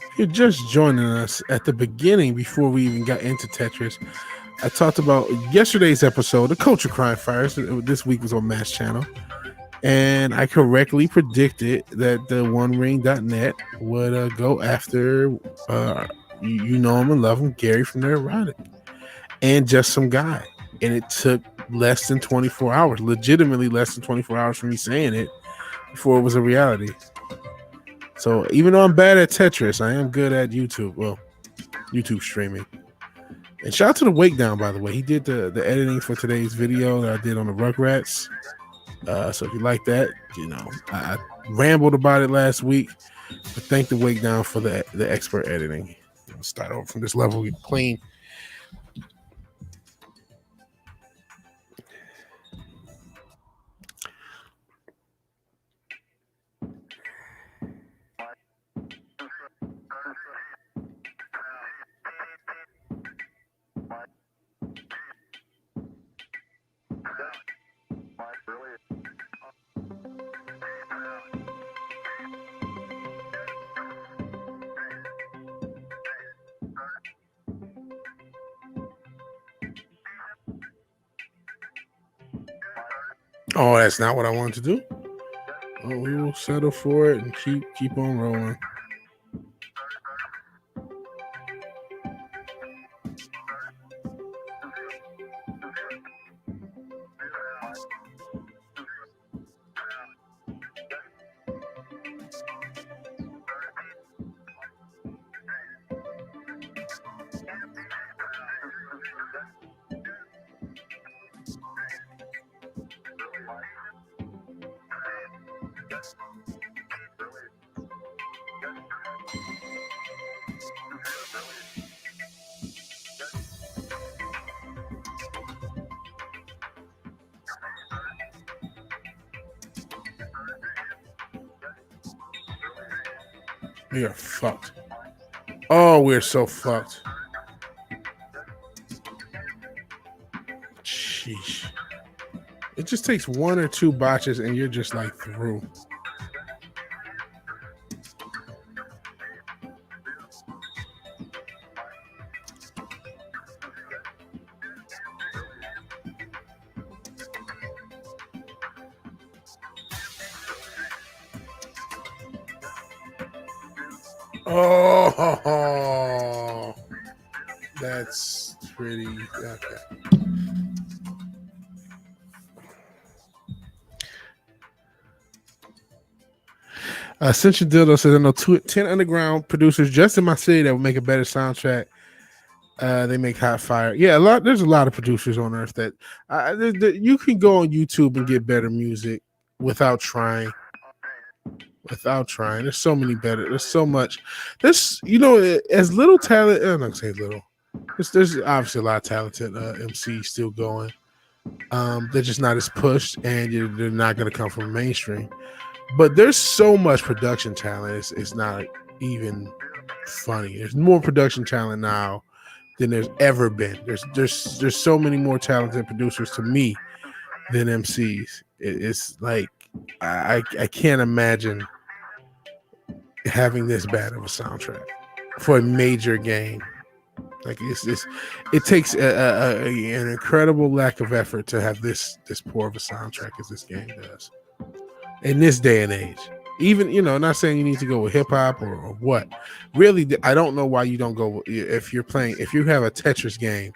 If you're just joining us at the beginning, before we even got into Tetris, I talked about yesterday's episode, the Culture Crime Fires. This week was on Mass Channel. And I correctly predicted that the OneRing.net would go after, you know him and love him, Gary from Neurotic, and just some guy. And it took less than 24 hours, legitimately less than 24 hours from me saying it before it was a reality. So even though I'm bad at Tetris, I am good at YouTube. Well, YouTube streaming. And shout out to the Wake Down, by the way. He did the editing for today's video that I did on the Rugrats. So if you like that, you know, I rambled about it last week, but thank the Wake Down for the expert editing. Let's start over from this level clean. Oh, that's not what I wanted to do. Oh, we will settle for it and keep on rolling. We are fucked. Oh, we're so fucked. Sheesh. It just takes one or two botches and you're just like through. Oh, that's pretty okay. Ascension Dildo says, I know 10 underground producers just in my city that would make a better soundtrack. They make hot fire. Yeah, there's a lot of producers on earth that you can go on YouTube and get better music without trying. There's so many better. There's so much. There's, as little talent. I'm not saying little. There's obviously a lot of talented MCs still going. They're just not as pushed, and they're not going to come from mainstream. But there's so much production talent. It's not even funny. There's more production talent now than there's ever been. There's so many more talented producers to me than MCs. It's like I can't imagine having this bad of a soundtrack for a major game. Like it takes an incredible lack of effort to have this poor of a soundtrack as this game does in this day and age. Even, not saying you need to go with hip hop or what. Really, I don't know why you don't go if you have a Tetris game.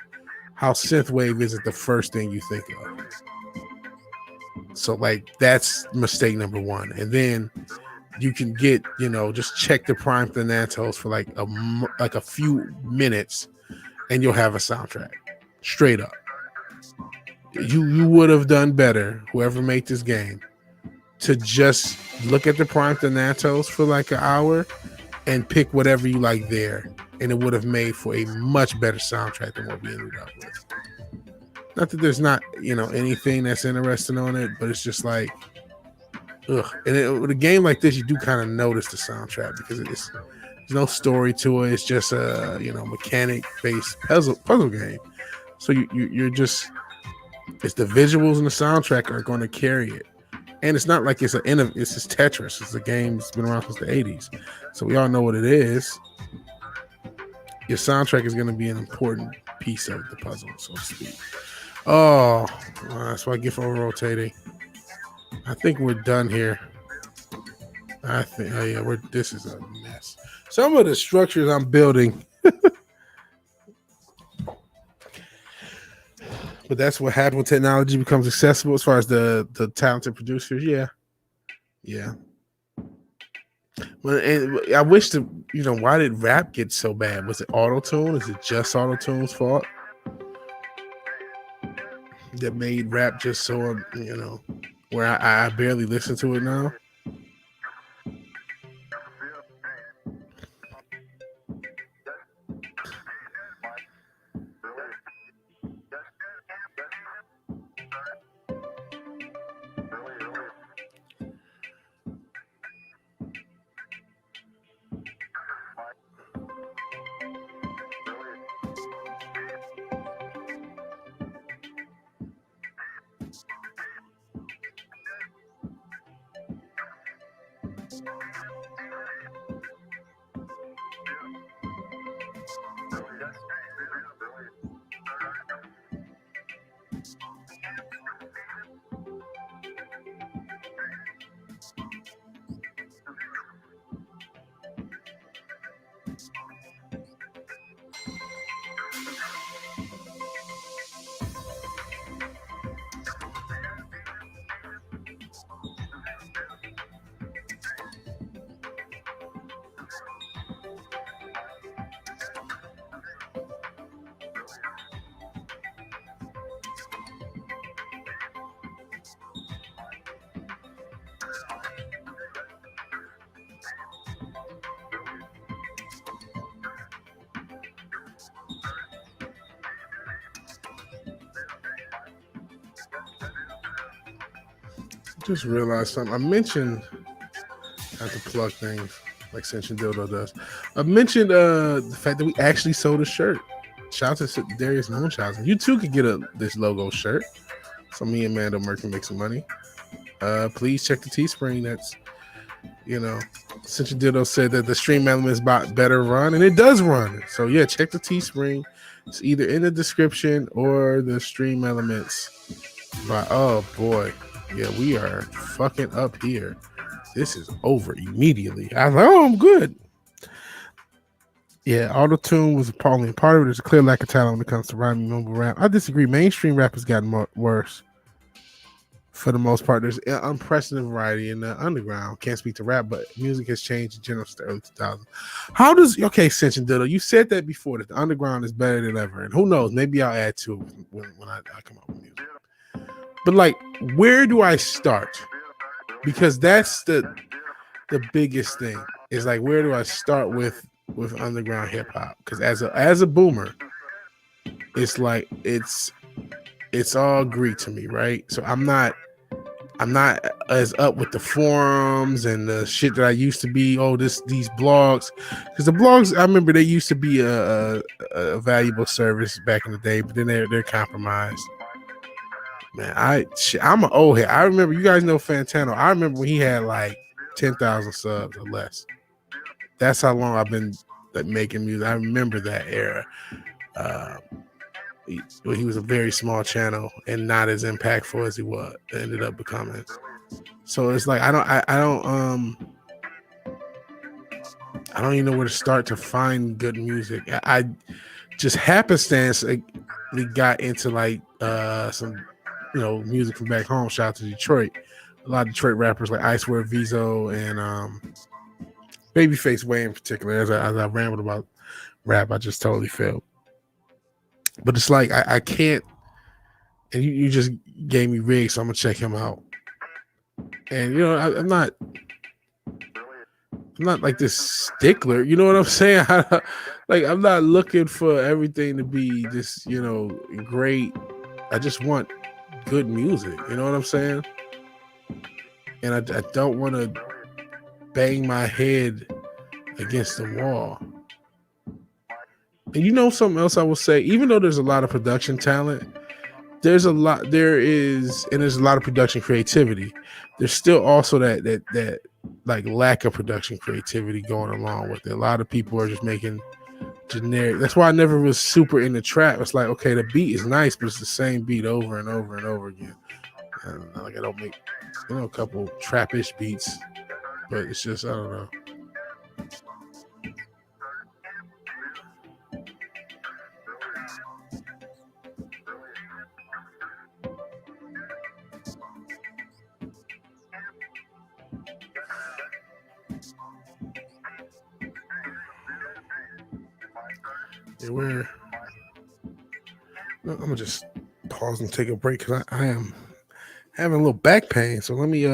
How synthwave isn't the first thing you think of? So like that's mistake number one, and then you can get just check the prime thanatos for like a few minutes, and you'll have a soundtrack straight up. You would have done better, whoever made this game, to just look at the prime thanatos for like an hour and pick whatever you like there, and it would have made for a much better soundtrack than what we ended up with. Not that there's not anything that's interesting on it, but it's just like ugh. And with a game like this, you do kind of notice the soundtrack because there's no story to it. It's just a mechanic based puzzle game. So you're just, it's the visuals and the soundtrack are going to carry it. And it's not like it's just Tetris. It's a game that's been around since the 80s. So we all know what it is. Your soundtrack is going to be an important piece of the puzzle, so to speak. Oh, that's what I get for rotating. I think we're done here. This is a mess. Some of the structures I'm building. But that's what happens when technology becomes accessible as far as the talented producers. Yeah. Well, and I wish why did rap get so bad? Was it auto-tune? Is it just auto-tune's fault that made rap just so, where I barely listen to it now? Just realized something. I mentioned, I have to plug things like Ascension Dildo does. I mentioned the fact that we actually sold a shirt. Shout out to Darius Moonshine. You too could get this logo shirt. So me and Mando Merck can make some money. Please check the Teespring. That's, Ascension Dildo said that the stream elements better run, and it does run. So yeah, check the Teespring. It's either in the description or the stream elements. Oh boy. Yeah, we are fucking up here. This is over immediately. I was like, oh, I'm good. Yeah, auto-tune was appalling. Part of it is a clear lack of talent when it comes to rhyming mumble rap. I disagree. Mainstream rap has gotten worse. For the most part, there's an unprecedented variety in the underground. Can't speak to rap, but music has changed in general since the early 2000s. How does Cinch and Diddle? You said that before that the underground is better than ever, and who knows? Maybe I'll add to it when I come up with music. But like, where do I start? Because that's the biggest thing. Is like, where do I start with underground hip hop? Because as a boomer, it's like it's all Greek to me, right? So I'm not as up with the forums and the shit that I used to be. These blogs, because the blogs, I remember they used to be a valuable service back in the day, but then they're compromised. Man, I'm an old head. I remember, you guys know Fantano. I remember when he had like 10,000 subs or less. That's how long I've been making music. I remember that era. He was a very small channel and not as impactful as he ended up becoming. So it's like I don't even know where to start to find good music. I just happenstance we got into like some music from back home. Shout out to Detroit. A lot of Detroit rappers like Icewear, Vizo, and Babyface Way in particular. As I rambled about rap, I just totally failed. But it's like I can't, and you just gave me Riggs, so I'm gonna check him out. And I'm not like this stickler, you know what I'm saying? I'm not looking for everything to be just great. I just want good music, you know what I'm saying? And I don't want to bang my head against the wall. And something else I will say, even though there's a lot of production talent, there's a lot of production creativity. There's still also that like lack of production creativity going along with it. A lot of people are just making generic. That's why I never was super into trap. It's like, okay, the beat is nice, but it's the same beat over and over and over again. I don't make a couple trap-ish beats, but it's just, I don't know. I'm gonna just pause and take a break because I am having a little back pain. So let me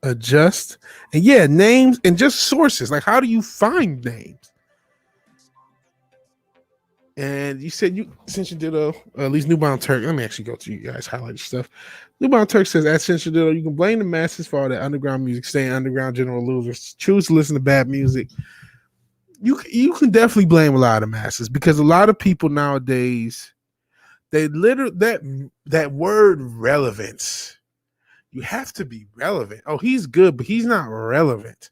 adjust. And yeah, names and just sources. Like, how do you find names? And you said since you did at least Newbound Turk. Let me actually go to you guys highlight stuff. Newbound Turk says, at Since you did, you can blame the masses for all that underground music, staying underground general losers, choose to listen to bad music. You can definitely blame a lot of masses, because a lot of people nowadays, they literally that word relevance. You have to be relevant. Oh, he's good, but he's not relevant.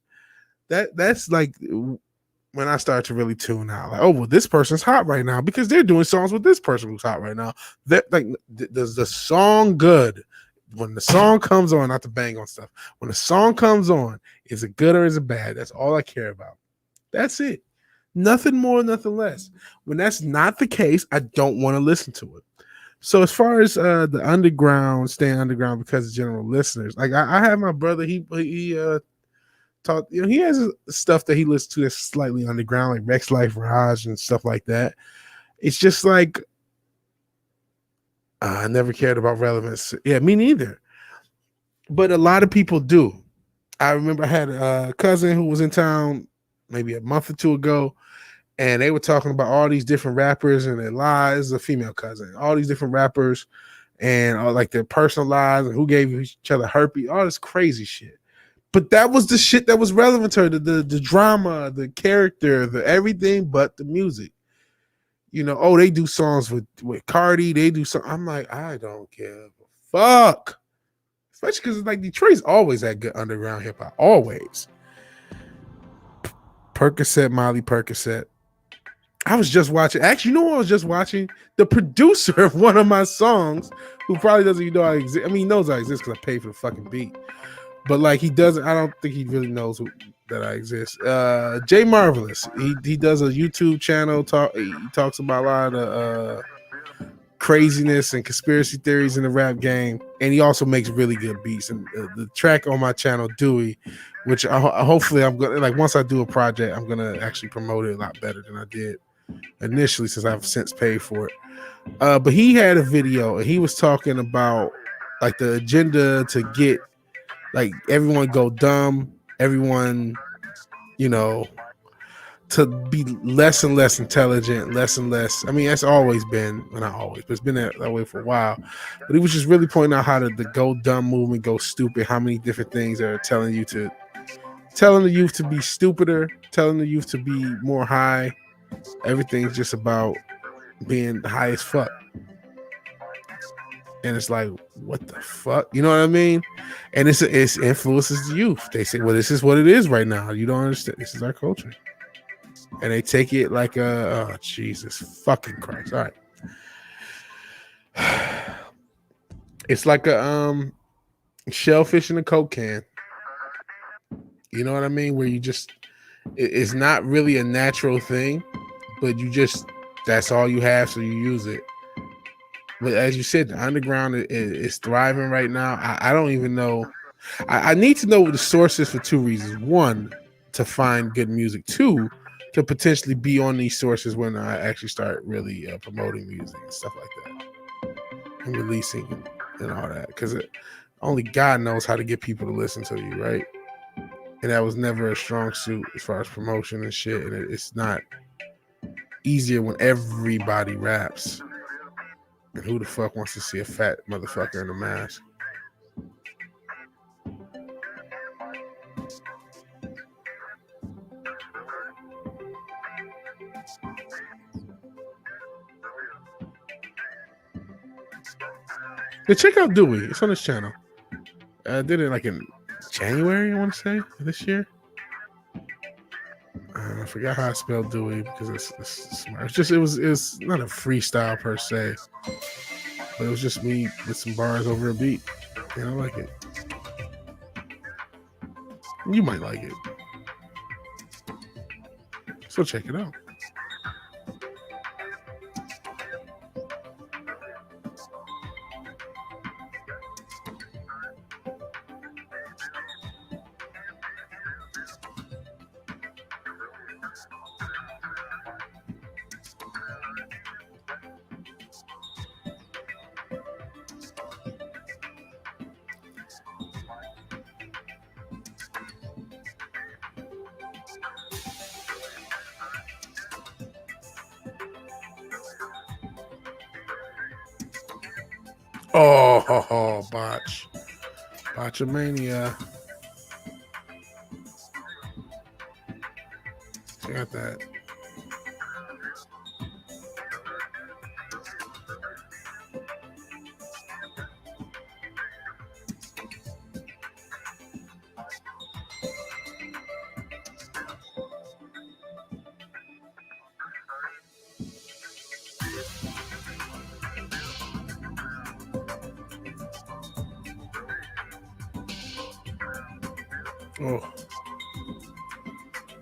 That's like when I start to really tune out. Like, oh, well, this person's hot right now because they're doing songs with this person who's hot right now. That does the song good? When the song comes on, not to bang on stuff. When the song comes on, is it good or is it bad? That's all I care about. That's it. Nothing more, nothing less. When that's not the case, I don't want to listen to it. So as far as the underground, staying underground because of general listeners, like I have my brother, he taught, he has stuff that he listens to that's slightly underground, like Rex Life Raj and stuff like that. It's just like, I never cared about relevance. Yeah, me neither. But a lot of people do. I remember I had a cousin who was in town maybe a month or two ago, and they were talking about all these different rappers and their lives. A female cousin, all these different rappers, and like their personal lives and who gave each other herpes, all this crazy shit. But that was the shit that was relevant to her, the drama, the character, the everything but the music. They do songs with Cardi, they do something. I'm like, I don't give a fuck. Especially because like Detroit's always had good underground hip hop. Always. Percocet, Molly Percocet. I was just watching. Actually, what I was just watching? The producer of one of my songs, who probably doesn't even know I exist. I mean, he knows I exist because I paid for the fucking beat. but like he doesn't. I don't think he really knows that I exist. Jay Marvelous. He does a YouTube channel. He talks about a lot of craziness and conspiracy theories in the rap game, and he also makes really good beats. And the track on my channel, Dewey, which hopefully I'm gonna like once I do a project, I'm gonna actually promote it a lot better than I did initially, since I've since paid for it. But he had a video and he was talking about like the agenda to get like everyone go dumb, everyone, you know, to be less and less intelligent, less and less. I mean, that's always been, well, not always, but it's been that way for a while. But he was just really pointing out how the go dumb movement, go stupid, how many different things are telling the youth to be stupider, telling the youth to be more high. Everything's just about being high as fuck. And it's like, what the fuck? You know what I mean? And it influences the youth. They say, well, this is what it is right now. You don't understand. This is our culture. And they take it like oh, Jesus fucking Christ. All right. It's like a shellfish in a Coke can. You know what I mean? Where you just, it's not really a natural thing, but you just, that's all you have, so you use it. But as you said, the underground is thriving right now. I don't even know. I need to know the sources for two reasons. One, to find good music. Two, to potentially be on these sources when I actually start really promoting music and stuff like that, and releasing and all that. Because only God knows how to get people to listen to you, right? And that was never a strong suit as far as promotion and shit. And it's not easier when everybody raps. And who the fuck wants to see a fat motherfucker in a mask? Hey, check out Dewey. It's on his channel. I did it like in January, I want to say, this year. I forgot how I spelled Dewey because it's smart. It's just it was not a freestyle per se, but it was just me with some bars over a beat, and I like it. You might like it, so check it out. Oh, Botchamania. Check out that.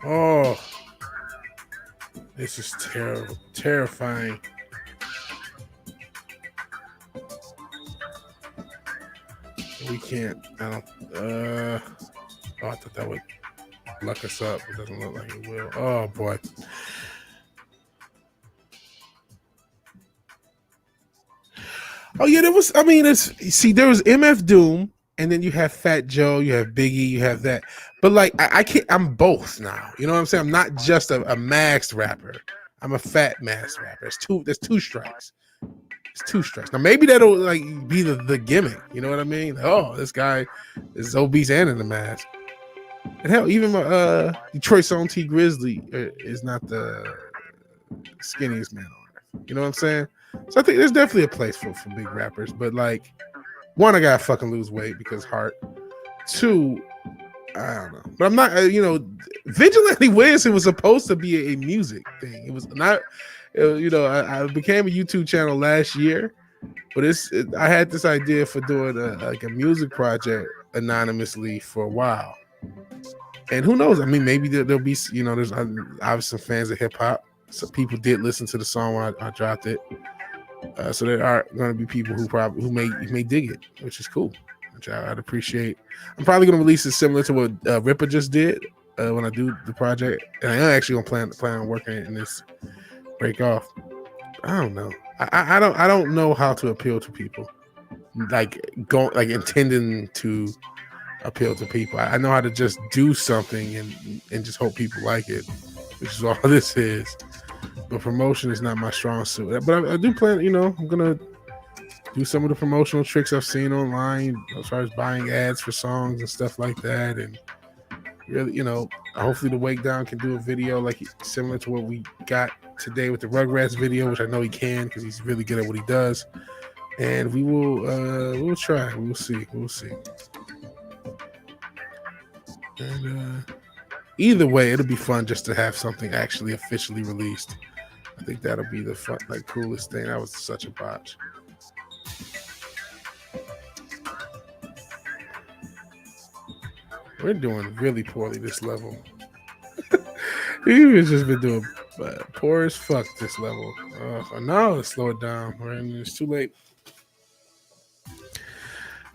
Oh, this is terrible, terrifying. We can't. I don't. Oh, I thought that would luck us up. It doesn't look like it will. Oh boy. Oh yeah, there was. I mean, there was MF Doom. And then you have Fat Joe, you have Biggie, you have that. But like, I can't, I'm both now. You know what I'm saying? I'm not just a masked rapper. I'm a fat masked rapper. There's two strikes. It's two strikes. Now maybe that'll like be the gimmick. You know what I mean? Like, oh, this guy is obese and in the mask. And hell, even my Detroit's own T Grizzly is not the skinniest man on earth. You know what I'm saying? So I think there's definitely a place for big rappers. But like, one, I gotta fucking lose weight because heart. Two, I don't know, but I'm not. VigilanteWilliamson was supposed to be a music thing. It was not. I became a YouTube channel last year, but I had this idea for doing a music project anonymously for a while. And who knows? I mean, maybe there'll be, there's obviously some fans of hip hop. So people did listen to the song when I dropped it. So there are going to be people who may dig it, which is cool, which I'd appreciate. I'm probably going to release it similar to what Ripper just did when I do the project, and I am actually going to plan on working in this break off. I don't know. I don't know how to appeal to people, like intending to appeal to people. I know how to just do something and just hope people like it, which is all this is. But promotion is not my strong suit. But I do plan, I'm gonna do some of the promotional tricks I've seen online as far as buying ads for songs and stuff like that. And really, hopefully the Wake Down can do a video like similar to what we got today with the Rugrats video, which I know he can because he's really good at what he does. And we'll try. We'll see. And either way, it'll be fun just to have something actually officially released. I think that'll be the fun, coolest thing. That was such a botch. We're doing really poorly this level. We've just been doing poor as fuck this level. Now let's slow it down. It's too late.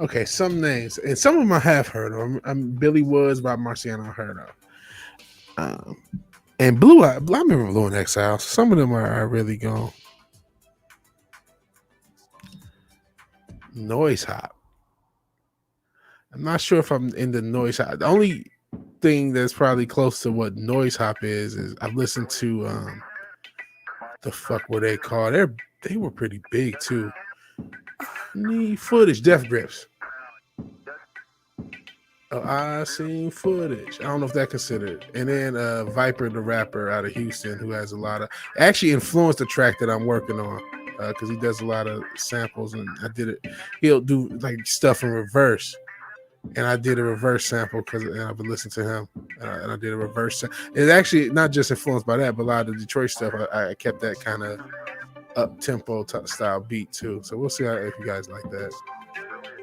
Okay, some names, and some of them I have heard of. Billy Woods, Bob Marciano I heard of. And Blue Eye, I remember Blue in Exile. Some of them are really gone. Noise Hop. I'm not sure if I'm in the Noise Hop. The only thing that's probably close to what Noise Hop is I've listened to the fuck were they called? They were pretty big too. Need footage, Death Grips. Oh, I seen footage. I don't know if that considered. And then Viper, the rapper out of Houston, who has a lot of actually influenced the track that I'm working on because he does a lot of samples, and I did it. He'll do like stuff in reverse, and I did a reverse sample because I've been listening to him, and I did a reverse. It's actually not just influenced by that, but a lot of the Detroit stuff. I kept that kind of up tempo style beat too. So we'll see if you guys like that.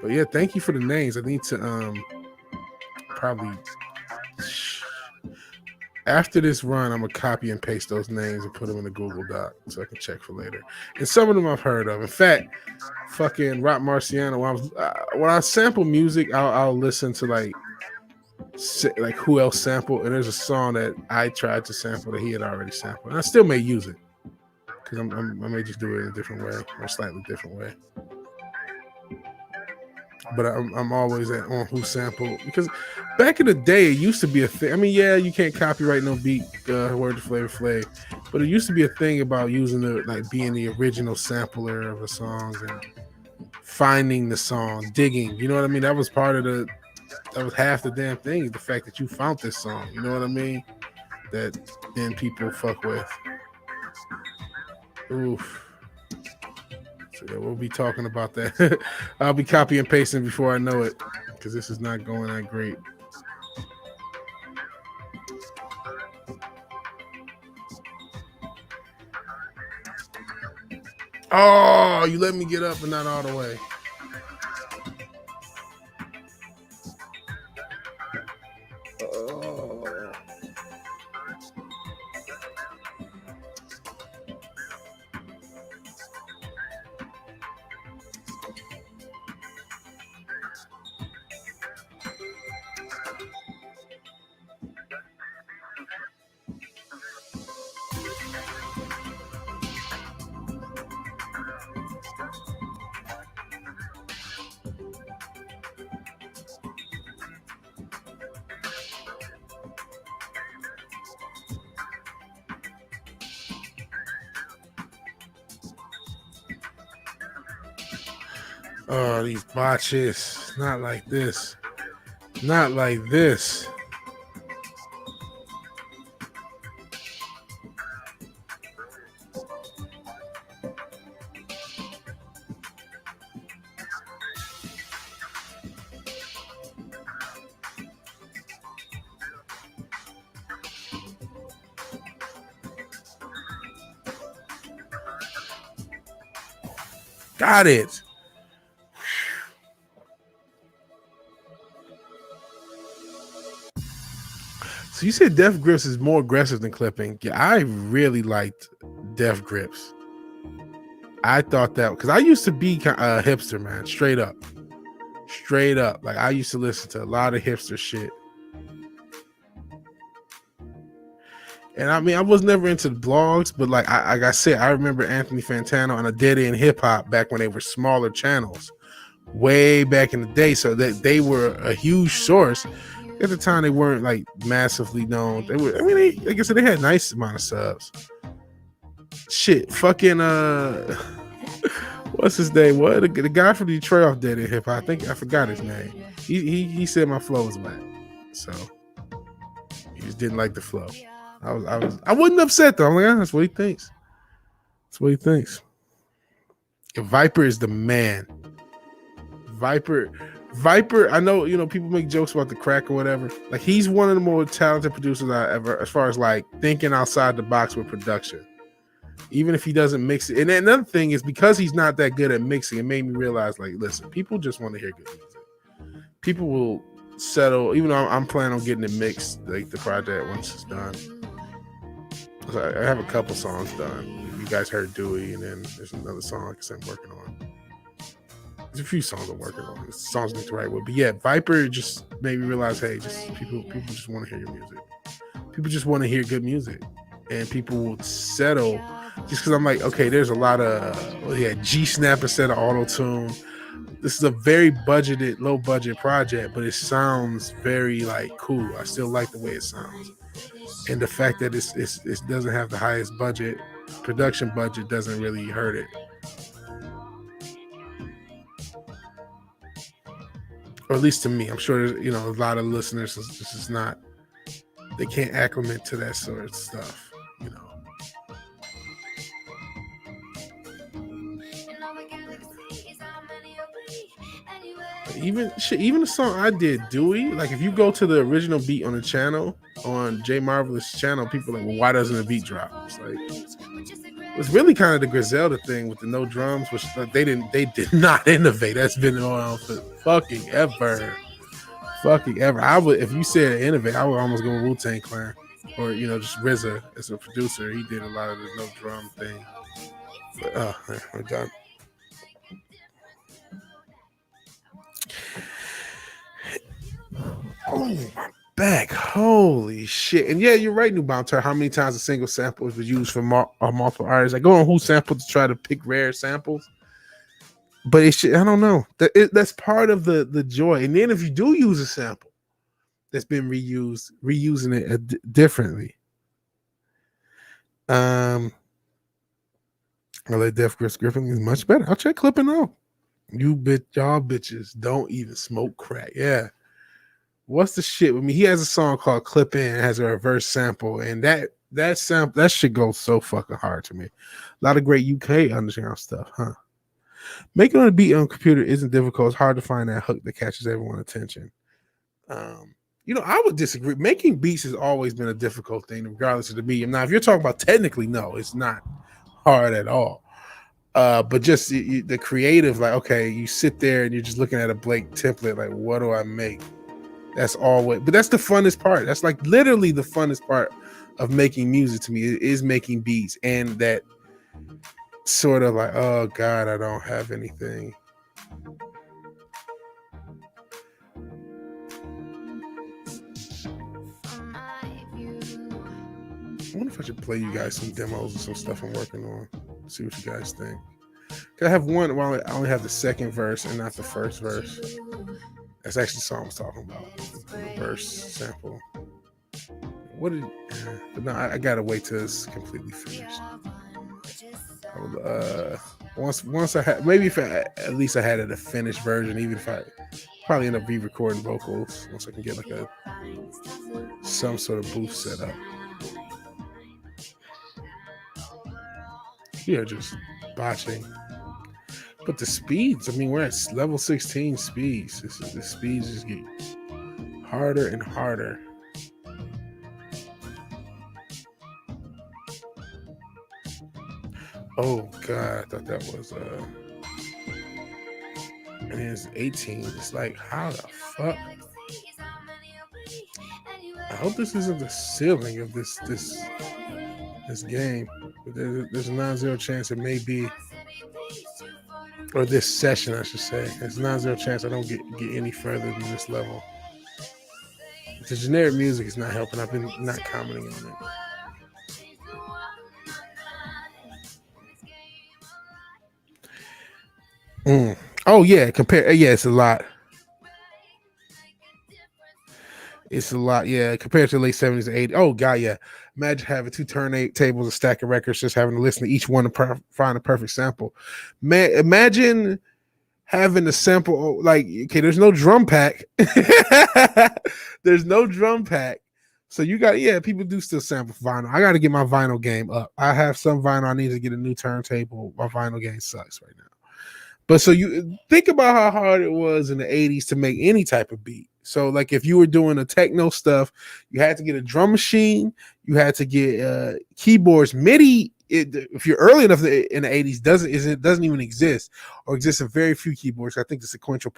But yeah, thank you for the names. I need to probably after this run, I'm gonna copy and paste those names and put them in a Google Doc so I can check for later. And some of them I've heard of. In fact, fucking Rock Marciano. When I sample music, I'll listen to like who else sampled. And there's a song that I tried to sample that he had already sampled. And I still may use it because I may just do it in a different way or a slightly different way. But I'm always on who sampled, because back in the day it used to be a thing. I mean, yeah, you can't copyright no beat, word to Flavor Flav, but it used to be a thing about using being the original sampler of a song and finding the song, digging. You know what I mean? That was that was half the damn thing. The fact that you found this song, you know what I mean? That then people fuck with. Oof. So yeah, we'll be talking about that. I'll be copy and pasting before I know it, because this is not going that great. Oh, you let me get up and not all the way. Oh. Oh, these botches. Not like this. Not like this. Got it. So you said Def Grips is more aggressive than clipping. Yeah, I really liked Def Grips. I thought that because I used to be a hipster, man, straight up. Like I used to listen to a lot of hipster shit. And I mean, I was never into the blogs, but like I said, I remember Anthony Fantano and a Dead End Hip Hop back when they were smaller channels, way back in the day. So that they were a huge source. At the time, they weren't like massively known. They were. I mean, like I said, they had a nice amount of subs. Shit, fucking what's his name? What the guy from Detroit off Dead End Hip Hop? I forgot his name. He said my flow was whack, so he just didn't like the flow. I wasn't upset though. I'm like, that's what he thinks. That's what he thinks. Viper is the man. Viper. I know, people make jokes about the crack or whatever. Like, he's one of the more talented producers I ever, as far as like thinking outside the box with production. Even if he doesn't mix it. And then another thing is because he's not that good at mixing, it made me realize, like, listen, people just want to hear good music. People will settle, even though I'm planning on getting it mixed, like the project once it's done. So I have a couple songs done. You guys heard Dewey, and then there's another song like I said I'm working on. There's a few songs I'm working on. The songs make the right way. But yeah, Viper just made me realize, hey, just people just want to hear your music. People just want to hear good music. And people will settle just because I'm like, okay, there's a lot of G Snap instead of auto tune. This is a very budgeted, low budget project, but it sounds very like cool. I still like the way it sounds. And the fact that it doesn't have the highest budget, production budget doesn't really hurt it. Or at least to me. I'm sure there's, a lot of listeners, this is not, they can't acclimate to that sort of stuff, Even the song I did, Dewey, like if you go to the original beat on the channel, on J Marvelous channel, people are like, well, why doesn't the beat drop? It's like, it's really kind of the Griselda thing with the no drums, which they did not innovate. That's been on for fucking ever. I would, if you said innovate, I would almost go with Wu-Tang Clan, or just RZA as a producer. He did a lot of the no drum thing. But we're done. Oh, my back. Holy shit. And yeah, you're right, New Bouncer. How many times a single sample was used for multiple artists? I go on Who Sampled to try to pick rare samples. But I don't know. That's part of the joy. And then if you do use a sample that's been reusing it differently. I like Def Griffin is much better. I'll check clipping out. Y'all bitches don't even smoke crack. Yeah. What's the shit with me? He has a song called Clip In, has a reverse sample, and that sample, that shit goes so fucking hard to me. A lot of great UK underground stuff, huh? Making on a beat on a computer isn't difficult. It's hard to find that hook that catches everyone's attention. I would disagree. Making beats has always been a difficult thing, regardless of the medium. Now, if you're talking about technically, no, it's not hard at all. But just the creative, like, okay, you sit there and you're just looking at a blank template, like, what do I make? That's always, but that's the funnest part. That's like literally the funnest part of making music to me is making beats, and that sort of like, oh God, I don't have anything. I wonder if I should play you guys some demos or some stuff I'm working on. See what you guys think. Cause I have one. Well, I only have the second verse and not the first verse. That's actually the song I was talking about. The verse sample. But no, I gotta wait till it's completely finished. Once I had, maybe if at least I had a finished version, even if I probably end up re-recording vocals once I can get like some sort of booth set up. We are just botching. But the speeds, I mean, we're at level 16 speeds. The speeds just get harder and harder. Oh God, I thought that was and it's 18. It's like, how the fuck? I hope this isn't the ceiling of this game. But there's a non-zero chance it may be, or this session, I should say. There's a non-zero chance I don't get any further than this level. The generic music is not helping. I've been not commenting on it. Oh yeah, it's a lot. It's a lot, yeah, compared to the late 70s and 80s. Oh god, yeah. Imagine having two turntables, a stack of records, just having to listen to each one to find a perfect sample. Man, imagine having a sample like, okay, there's no drum pack. There's no drum pack. So you got, yeah, people do still sample vinyl. I got to get my vinyl game up. I have some vinyl. I need to get a new turntable. My vinyl game sucks right now. But so you think about how hard it was in the 80s to make any type of beat. So like if you were doing a techno stuff, you had to get a drum machine, you had to get keyboards. MIDI, if you're early enough in the 80s, doesn't even exist, or exists in very few keyboards. I think the sequential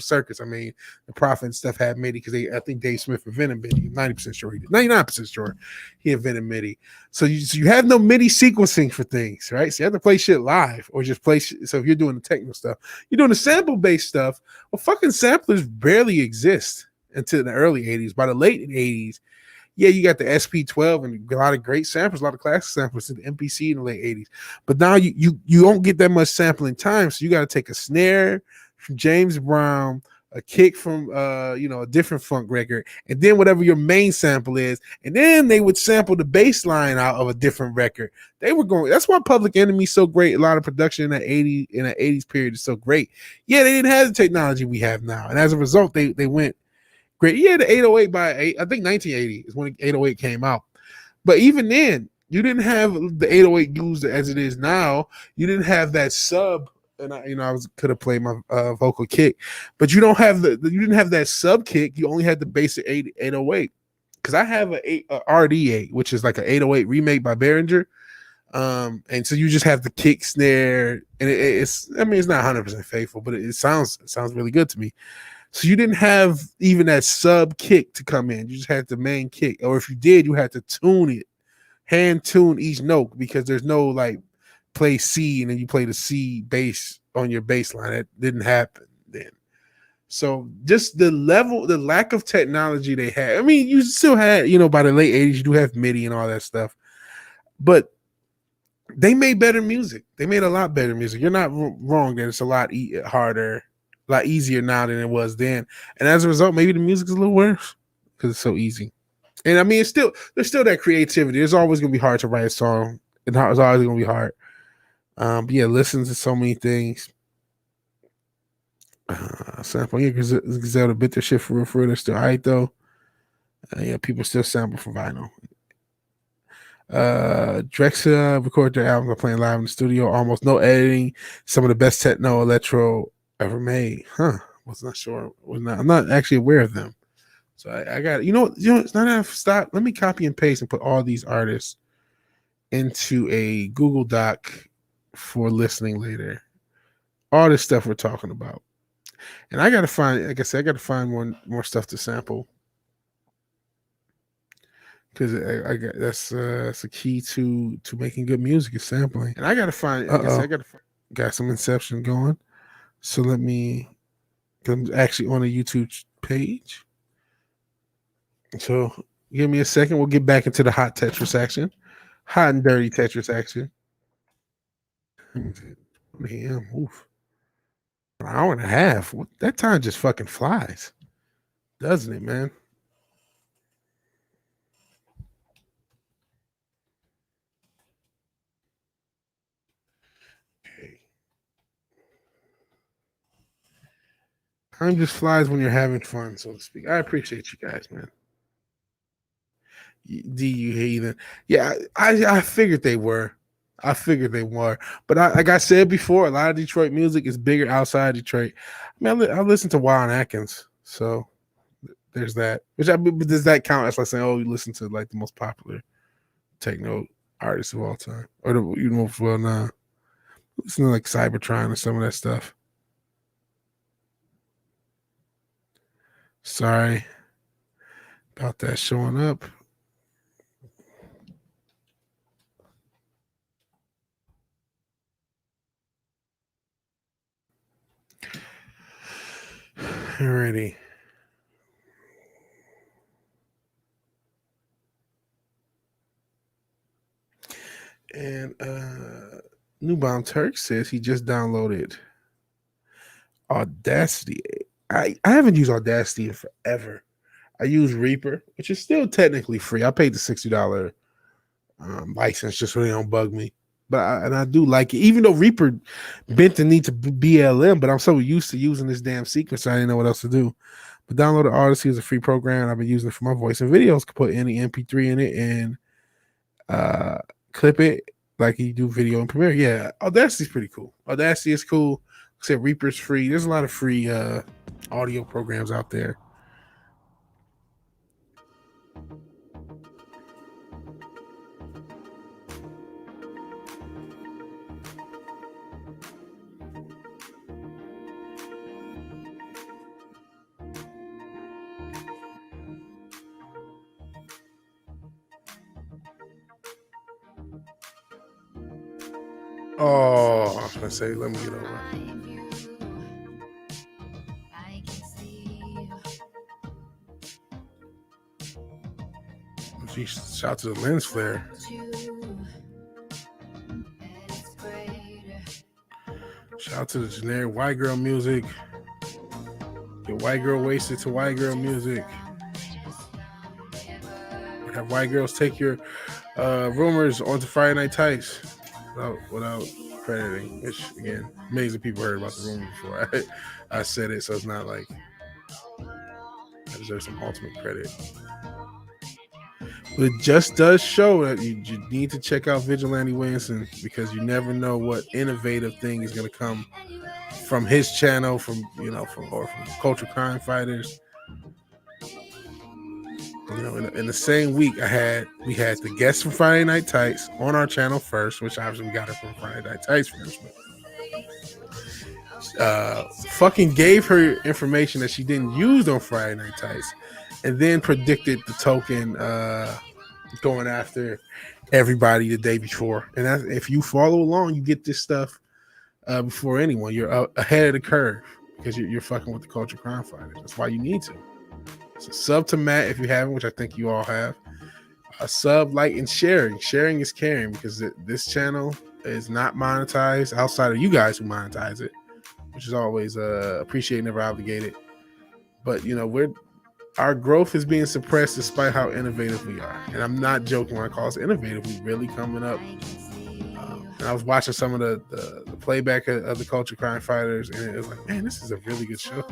circuits. I mean, the Prophet and stuff had MIDI because I think Dave Smith invented MIDI. 90% sure he did. 99% sure he invented MIDI. So you have no MIDI sequencing for things, right? So you have to play shit live or just play. So if you're doing the techno stuff, you're doing the sample based stuff. Well, fucking samplers barely exist until the early 80s. By the late 80s, yeah, you got the SP12 and a lot of great samples, a lot of classic samples in the MPC in the late 80s. But now you don't get that much sampling time, so you got to take a snare from James Brown, a kick from a different funk record, and then whatever your main sample is, and then they would sample the bass line out of a different record. They were going. That's why Public Enemy's so great. A lot of production in that 80s period is so great. Yeah, they didn't have the technology we have now, and as a result, they went great. Yeah, the 808 I think 1980 is when 808 came out. But even then, you didn't have the 808 used as it is now. You didn't have that sub. And I could have played my vocal kick, but you didn't have that sub kick. You only had the basic 808. Because I have a RD8, which is like an 808 remake by Behringer. And so you just have the kick, snare, and it's not 100% faithful, but it sounds really good to me. So you didn't have even that sub kick to come in. You just had the main kick, or if you did, you had to tune it, hand tune each note, because there's no like play C and then you play the C bass on your bass line. That didn't happen then. So just the lack of technology they had. I mean, you still had, by the late 80s, you do have MIDI and all that stuff, but they made better music. They made a lot better music.'re not wrong that it's a lot harder, a lot easier now than it was then. And as a result, maybe the music's a little worse because it's so easy. And I mean, there's still that creativity. It's always going to be hard to write a song. It's always going to be hard. But yeah, listen to so many things. Sample, yeah, Griselda bit their shit for real. They're still alright though. Yeah, people still sample for vinyl. Drexa recorded their albums by playing live in the studio. Almost no editing. Some of the best techno electro ever made. Huh? Was not sure. I'm not actually aware of them. So I got it's not enough. Stop. Let me copy and paste and put all these artists into a Google Doc for listening later. All this stuff we're talking about. And I gotta find, like I said, more stuff to sample. Because that's a key to making good music is sampling. And I gotta find, got some Inception going. So I'm actually on a YouTube page. So give me a second. We'll get back into the hot Tetris action. Hot and dirty Tetris action. Damn, oof. An hour and a half. That time just fucking flies, doesn't it, man? Okay. Time just flies when you're having fun, so to speak. I appreciate you guys, man. Do you heathen? Yeah, I figured they were. But like I said before, a lot of Detroit music is bigger outside Detroit. I mean, I listen to Wild Atkins, so there's that. But does that count as like saying, oh, you listen to like the most popular techno artists of all time, or nah, listen to like Cybertron or some of that stuff. Sorry, About that showing up. Alrighty. And New Bomb Turk says he just downloaded Audacity. I haven't used Audacity in forever. I use Reaper, which is still technically free. I paid the $60 license just so they don't bug me. But I do like it, even though Reaper bent the need to BLM, but I'm so used to using this damn sequence, I didn't know what else to do. But download Odyssey is a free program. I've been using it for my voice and videos. Could put any MP3 in it and clip it like you do video in Premiere. Yeah, Audacity's pretty cool. Audacity is cool. Like I said, Reaper's free. There's a lot of free audio programs out there. Oh, I was gonna say, let me get over. Shout to the lens flare. Shout to the generic white girl music. Get white girl wasted to white girl music. Have white girls take your rumors onto Friday Night Tights without crediting, which again, millions of people heard about the rumor before I said it, so it's not like I deserve some ultimate credit. But it just does show that you need to check out VigilanteWilliamson, because you never know what innovative thing is going to come from his channel, from Culture Crime Fighters. In the same week, we had the guest from Friday Night Tights on our channel first, which obviously we got it from Friday Night Tights first. Fucking gave her information that she didn't use on Friday Night Tights, and then predicted the token going after everybody the day before. And if you follow along, you get this stuff before anyone. You're ahead of the curve because you're fucking with the Culture Crime Fighters. That's why you need to. So sub to Matt if you haven't, which I think you all have. Sub, like, and sharing. Sharing is caring, because this channel is not monetized outside of you guys who monetize it, which is always appreciated, never obligated. But our growth is being suppressed despite how innovative we are. And I'm not joking when I call us innovative. We're really coming up. And I was watching some of the playback of the Culture Crime Fighters, and it was like, man, this is a really good show.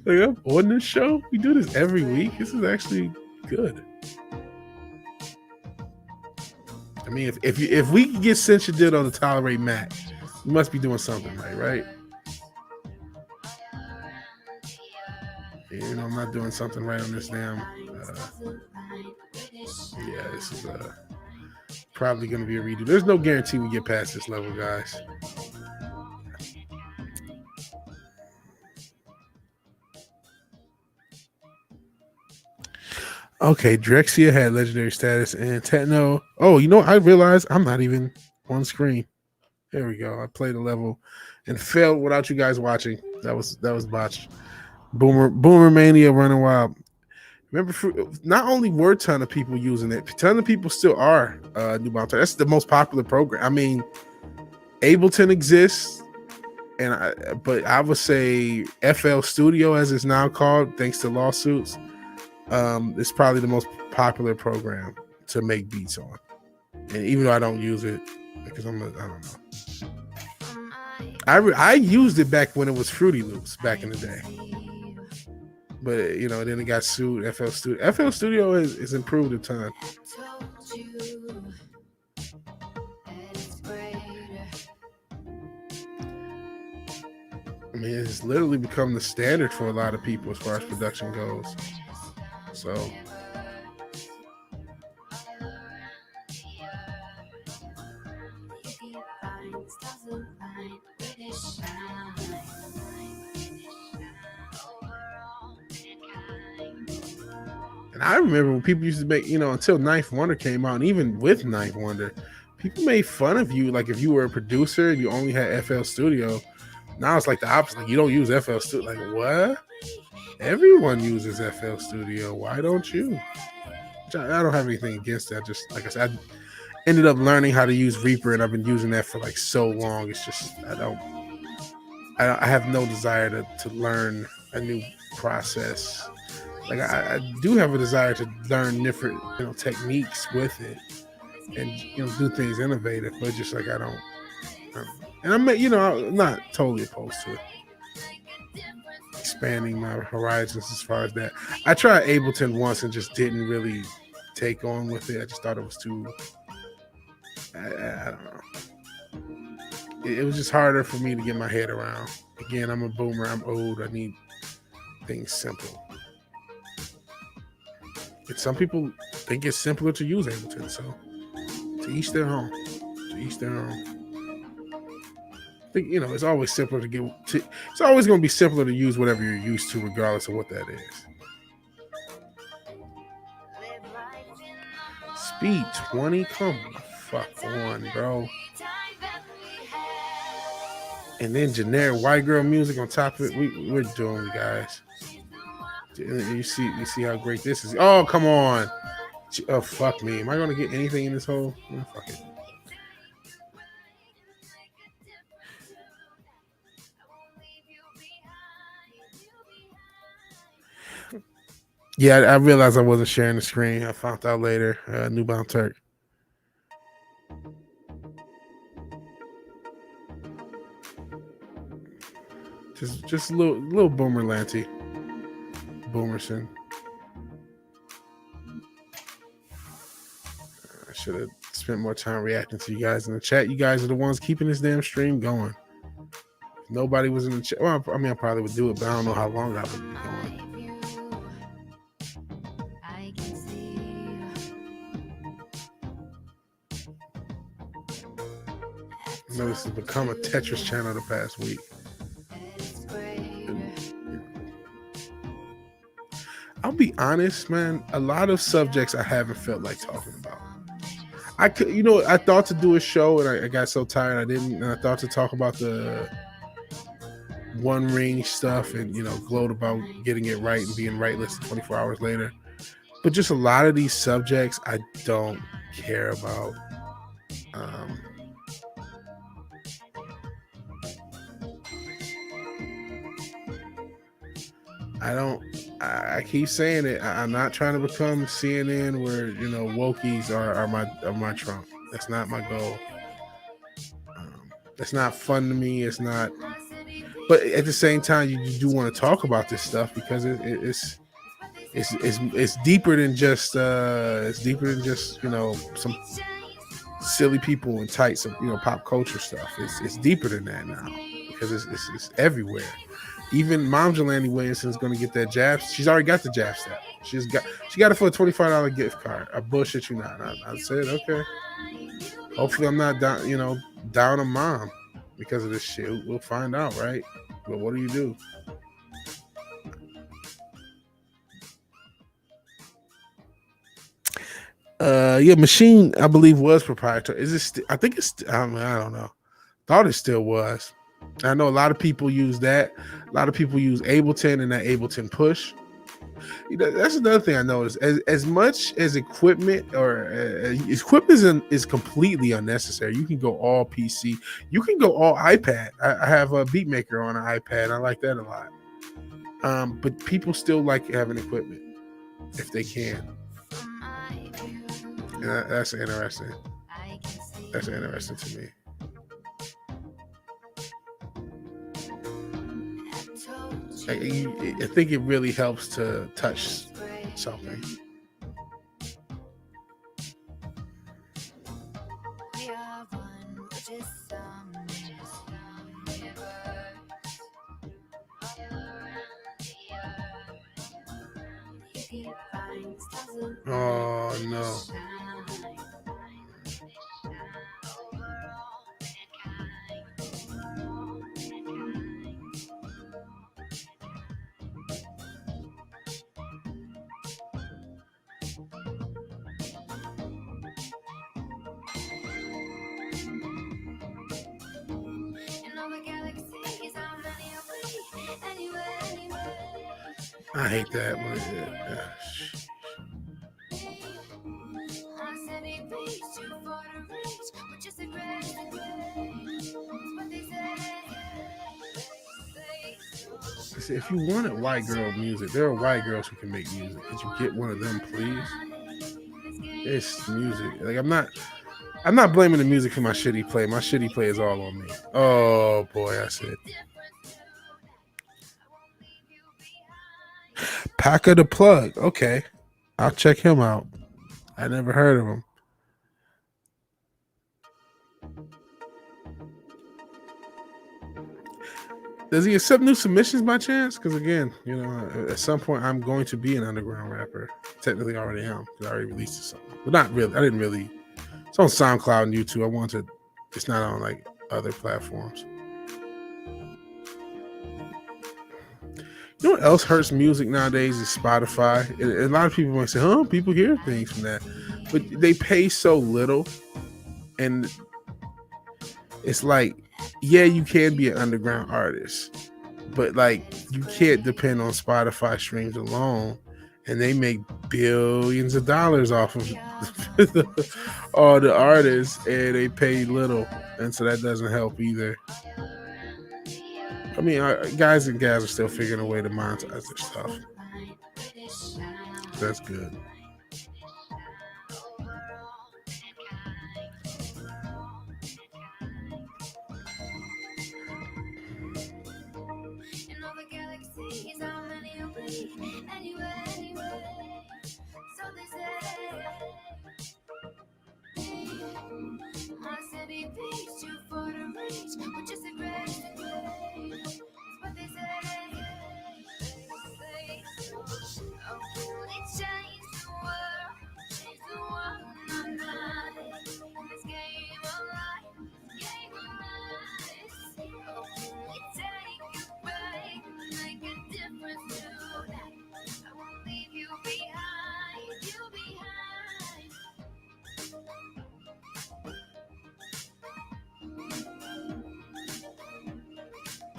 Like, I'm on this show. We do this every week. This is actually good. I mean, if we can get Cinch did on the Tolerate Matt, we must be doing something right? I'm not doing something right on this damn. This is probably going to be a redo. There's no guarantee we get past this level, guys. Okay, Drexia had legendary status, and Techno. Oh, I realized I'm not even on screen. There we go. I played a level and failed without you guys watching. That was botched. Boomer Mania running wild. Remember, not only were a ton of people using it, a ton of people still are New Bomb. That's the most popular program. I mean, Ableton exists, but I would say FL Studio, as it's now called, thanks to lawsuits, it's probably the most popular program to make beats on. And even though I don't use it, because I don't know. I used it back when it was Fruity Loops back in the day. But then it got sued. FL Studio is improved a ton. I mean, it's literally become the standard for a lot of people as far as production goes. So And I remember when people used to make, until Ninth Wonder came out, and even with Ninth Wonder, people made fun of you. Like if you were a producer and you only had FL Studio. Now it's like the opposite. Like you don't use FL Studio. Like what? Everyone uses FL Studio. Why don't you? I don't have anything against that. Just like I said, I ended up learning how to use Reaper, and I've been using that for like so long. It's just I have no desire to learn a new process. Like I do have a desire to learn different techniques with it, and do things innovative. But just like I don't. And I'm not totally opposed to it. Expanding my horizons as far as that. I tried Ableton once and just didn't really take on with it. I just thought it was too. I don't know. It was just harder for me to get my head around. Again, I'm a boomer. I'm old. I need things simple. And some people think it's simpler to use Ableton. So to each their own. To each their own. I think it's always simpler to get. It's always going to be simpler to use whatever you're used to, regardless of what that is. Speed 20, come the fuck on, bro. And then generic white girl music on top of it. We're doomed, guys. You see how great this is. Oh, come on. Oh, fuck me. Am I going to get anything in this hole? Oh, fuck it. Yeah, I realized I wasn't sharing the screen. I found out later. Newbound Turk. Just a little Boomer Lanty. Boomerson. I should have spent more time reacting to you guys in the chat. You guys are the ones keeping this damn stream going. If nobody was in the chat. Well, I probably would do it, but I don't know how long I would be going. This has become a Tetris channel the past week. I'll be honest, man. A lot of subjects I haven't felt like talking about. I thought to do a show and I got so tired I didn't. And I thought to talk about the One Ring stuff and gloat about getting it right and being right listed 24 hours later. But just a lot of these subjects I don't care about. I keep saying it. I'm not trying to become CNN where wokies are my Trump. That's not my goal. It's not fun to me. It's not. But at the same time, you do want to talk about this stuff because it's deeper than just some silly people in tights of pop culture stuff. It's deeper than that now because it's everywhere. Even Mom VigilanteWilliamson is going to get that jab. She's already got the jab step. She got it for a $25 gift card. I bullshit you not. I said okay. Hopefully I'm not down on Mom because of this shit. We'll find out, right? But what do you do? Machine I believe was proprietary. Is it? I think it's. I don't know. Thought it still was. I know a lot of people use that. A lot of people use Ableton and that Ableton push. That's another thing I noticed. As much as equipment is completely unnecessary. You can go all PC. You can go all iPad. I have a Beatmaker on an iPad. I like that a lot. But people still like having equipment if they can. And that's interesting. That's interesting to me. I think it really helps to touch something. Oh no. I hate that. If you wanted white girl music, there are white girls who can make music. Could you get one of them, please? It's music. Like I'm not blaming the music for my shitty play. My shitty play is all on me. Oh boy, I said. Packer the Plug. Okay, I'll check him out. I never heard of him. Does he accept new submissions by chance? Because again, at some point I'm going to be an underground rapper. Technically, I already am because I already released a song, but not really. I didn't really. It's on SoundCloud and YouTube. I wanted. It's not on like other platforms. You know what else hurts music nowadays is Spotify. A lot of people might say, "Huh, people hear things from that," but they pay so little, and it's like, yeah, you can be an underground artist, but like you can't depend on Spotify streams alone, and they make billions of dollars off of all the artists, and they pay little, and so that doesn't help either. I mean, guys and gals are still figuring a way to monetize their stuff. That's good.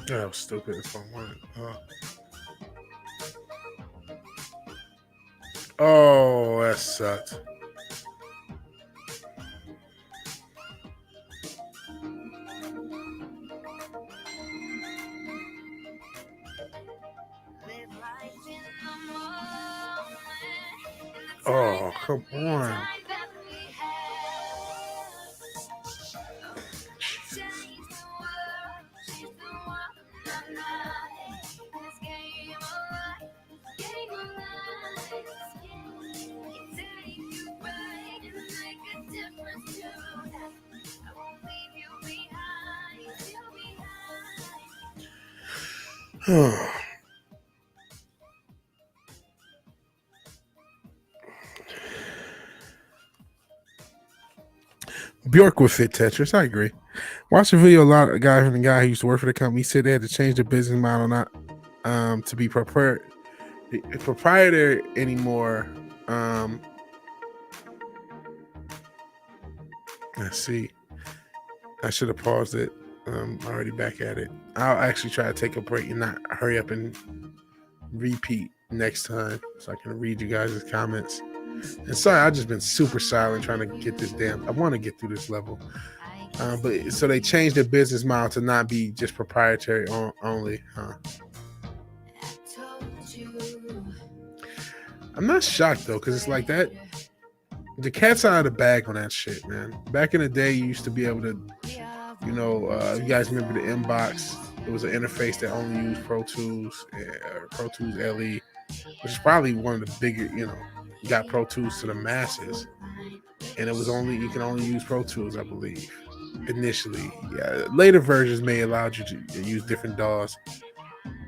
That was stupid if I wanted. Oh, that sucked. Oh, come on. Bjork would fit Tetris. I agree. Watch a video. A lot of guy from the guy who used to work for the company said they had to change their business model not to be proprietary anymore. Let's see. I should have paused it. I'm already back at it. I'll actually try to take a break and not hurry up and repeat next time so I can read you guys' comments. And sorry, I've just been super silent trying to get this I want to get through this level. But so they changed their business model to not be just proprietary only, huh? I'm not shocked though, because it's like that. The cat's out of the bag on that shit, man. Back in the day, you used to be able to, you guys remember the Inbox? It was an interface that only used Pro Tools, Pro Tools LE, which is probably one of the bigger, got Pro Tools to the masses. And it was you can only use Pro Tools, I believe, initially. Yeah, later versions may allow you to use different DAWs,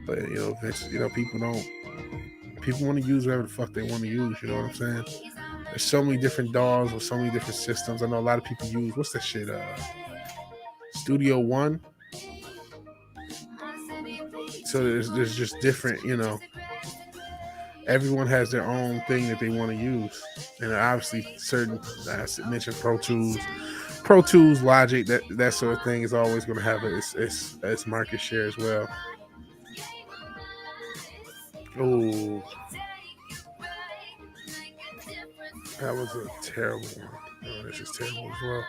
but eventually, people want to use whatever the fuck they want to use. You know what I'm saying? There's so many different DAWs with so many different systems. I know a lot of people use what's that shit? Studio One. So there's just different, everyone has their own thing that they want to use, and obviously certain, I mentioned Pro Tools, Logic, that sort of thing is always going to have its market share as well. Oh, that was a terrible one. Oh, this is terrible as well.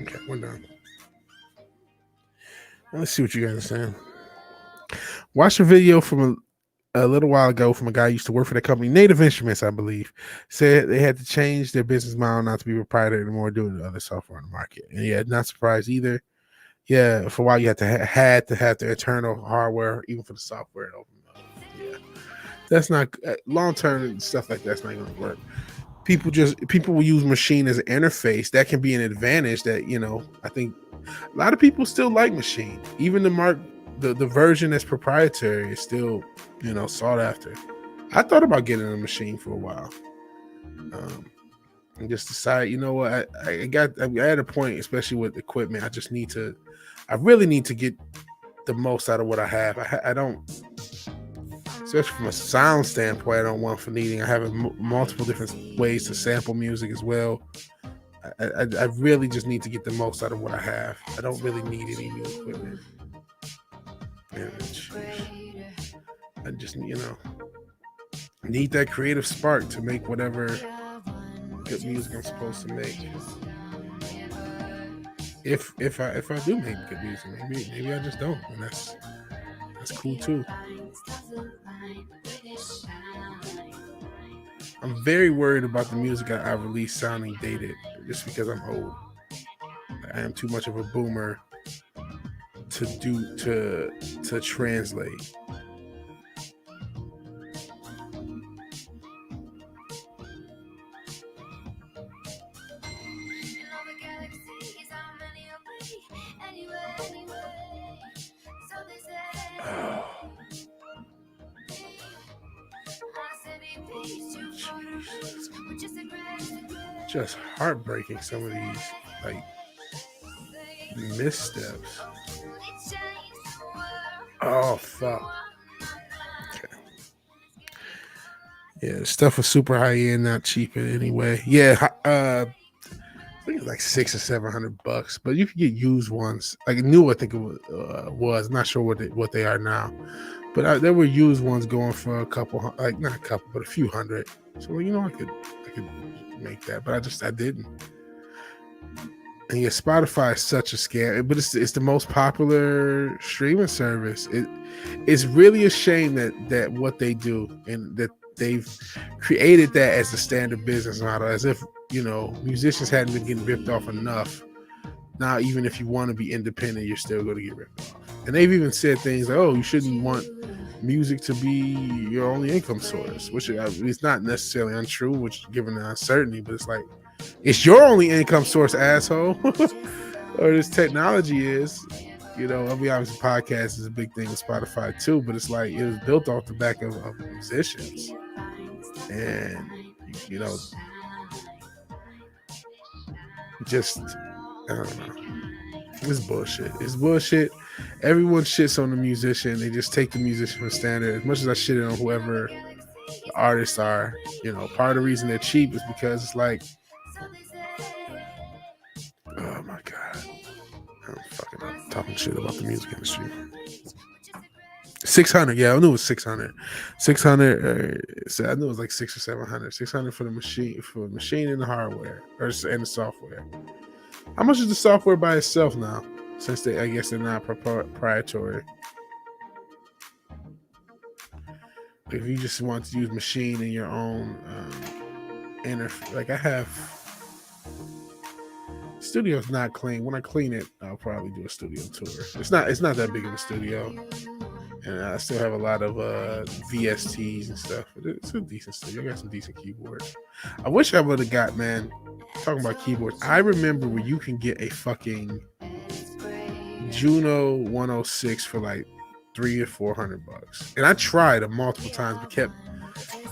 Okay, we're done. Let's see what you guys are saying. Watch a video from a little while ago from a guy who used to work for the company Native Instruments, I believe, said they had to change their business model not to be proprietary anymore due to other software on the market. And yeah, not surprised either. Yeah, for a while you had to have the internal hardware, even for the software to open up. Yeah, that's not long term stuff like that's not going to work. People will use machine as an interface. That can be an advantage. That I think a lot of people still like machine, even the version that's proprietary is still sought after. I thought about getting a machine for a while, and just decide, what, I'm at a point, especially with equipment. I really need to get the most out of what I have. I don't, especially from a sound standpoint, I don't want for needing. I have multiple different ways to sample music as well. I really just need to get the most out of what I have. I don't really need any new equipment. I just need that creative spark to make whatever good music I'm supposed to make. If I do make good music, maybe I just don't, and that's cool too. I'm very worried about the music I release sounding dated, just because I'm old. I am too much of a boomer to translate. Just heartbreaking, some of these like missteps. Oh fuck. Okay. Yeah, stuff was super high end, not cheap anyway. Yeah, I think it's like $600 or $700, but you could get used ones. Like new, I think it was. Not sure what they are now, but there were used ones going for a couple, like not a couple, but a few hundred. So I could make that, but I didn't. And yeah, Spotify is such a scam, but it's the most popular streaming service. It's really a shame that what they do, and that they've created that as the standard business model, as if musicians hadn't been getting ripped off enough. Now, even if you want to be independent, you're still going to get ripped off. And they've even said things like, "Oh, you shouldn't want music to be your only income source," which is not necessarily untrue, which given the uncertainty, but it's like, it's your only income source, asshole. Or this technology is. Obviously podcast is a big thing with Spotify too, but it's like it was built off the back of musicians. And just I don't know. It's bullshit. Everyone shits on the musician. They just take the musician for standard. As much as I shit on whoever the artists are, part of the reason they're cheap is because it's like, oh my god, I'm talking shit about the music industry. 600, yeah, I knew it was 600. 600, I knew it was like 600 or 700. 600 for the machine and the hardware, and the software. How much is the software by itself now? Since I guess they're not proprietary. If you just want to use machine in your own like I have. Studio's not clean. When I clean it, I'll probably do a studio tour. It's not that big of a studio. And I still have a lot of VSTs and stuff. It's a decent studio. I got some decent keyboards. I wish I would have got, man, talking about keyboards. I remember where you can get a fucking Juno 106 for like $300 or $400. And I tried it multiple times, but kept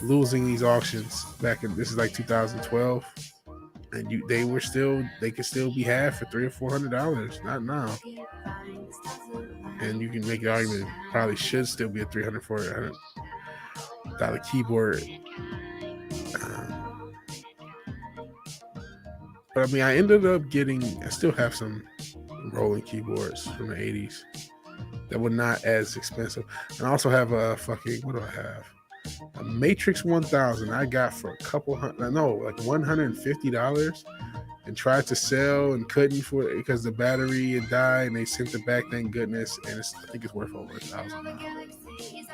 losing these auctions back in, this is like 2012, and they could still be had for $300 or $400. Not now. And you can make the argument probably should still be a $300 $400 keyboard. But I mean, I ended up I still have some rolling keyboards from the 80s that were not as expensive. And I also have a what do I have? A Matrix 1000 I got for like $150, and tried to sell and couldn't for it because the battery had died, and they sent it back, thank goodness. And I think it's worth over $1,000 now.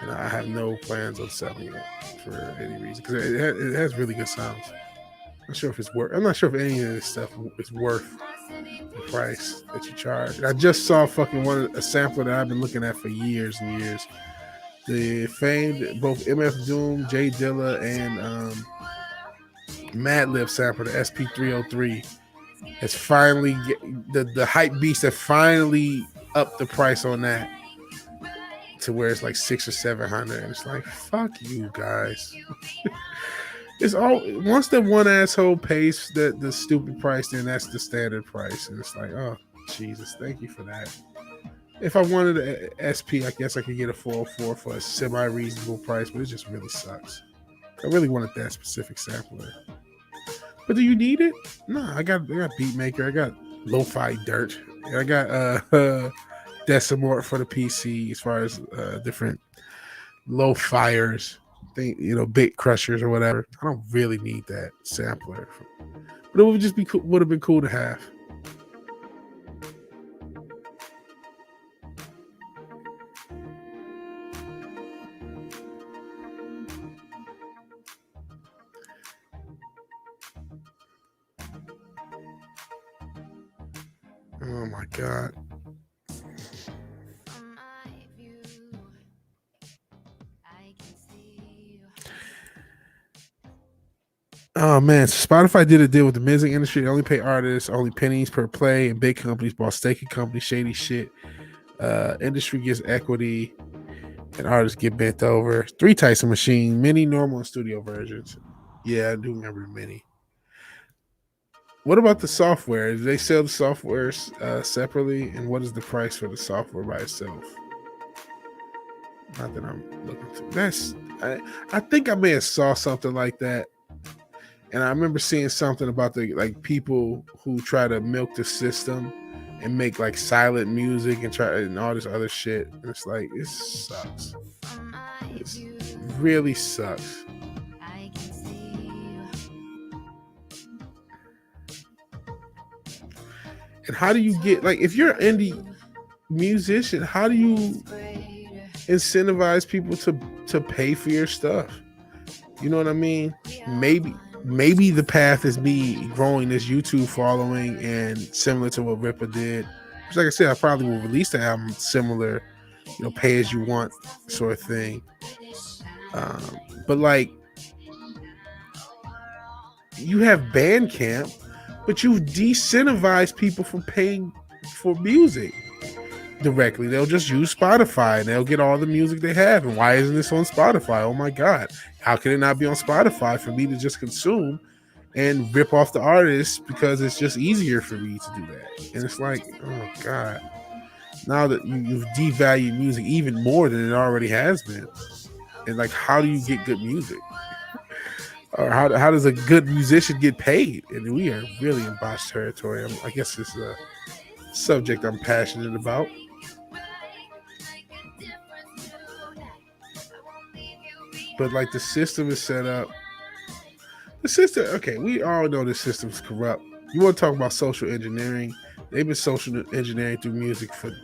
And I have no plans on selling it for any reason because it has really good sounds. I'm not sure if any of this stuff is worth the price that you charge. And I just saw a sampler that I've been looking at for years and years. The famed both MF Doom, Jay Dilla, and Madlib sampler, the SP303, has finally the hype beast that finally upped the price on that to where it's like $600 or $700, and it's like, fuck you guys. It's all, once that one asshole pays the stupid price, then that's the standard price, and it's like, oh Jesus, thank you for that. If I wanted an SP, I guess I could get a 404 for a semi-reasonable price, but it just really sucks. I really wanted that specific sampler. But do you need it? No, I got Beatmaker, I got Lo-Fi Dirt, I got Decimort for the PC as far as different low-fires, bit crushers or whatever. I don't really need that sampler, but it would just be cool, would have been cool to have. Oh my God. Oh man, so Spotify did a deal with the music industry. They only pay artists only pennies per play, and big companies bought staking companies, shady shit. Industry gets equity, and artists get bent over. 3 types of machine: mini, normal, and studio versions. Yeah, I do remember mini. What about the software? Do they sell the software separately, and what is the price for the software by itself? Not that I'm looking to. I think I may have saw something like that. And I remember seeing something about the people who try to milk the system and make like silent music and all this other shit. And it's like, it sucks. It really sucks. And how do you get, if you're an indie musician, how do you incentivize people to pay for your stuff? You know what I mean? Maybe the path is me growing this YouTube following, and similar to what Ripper did, which, like I said, I probably will release the album similar, pay as you want sort of thing. But you have Bandcamp, but you've decentivized people from paying for music directly. They'll just use Spotify and they'll get all the music they have. And why isn't this on Spotify? Oh my God. How can it not be on Spotify for me to just consume and rip off the artists because it's just easier for me to do that? And it's like, oh God. Now that you've devalued music even more than it already has been. And how do you get good music? Or how does a good musician get paid? And we are really in botched territory. I guess it's a subject I'm passionate about. But the system is set up. The system, okay, we all know the system's corrupt. You want to talk about social engineering? They've been social engineering through music for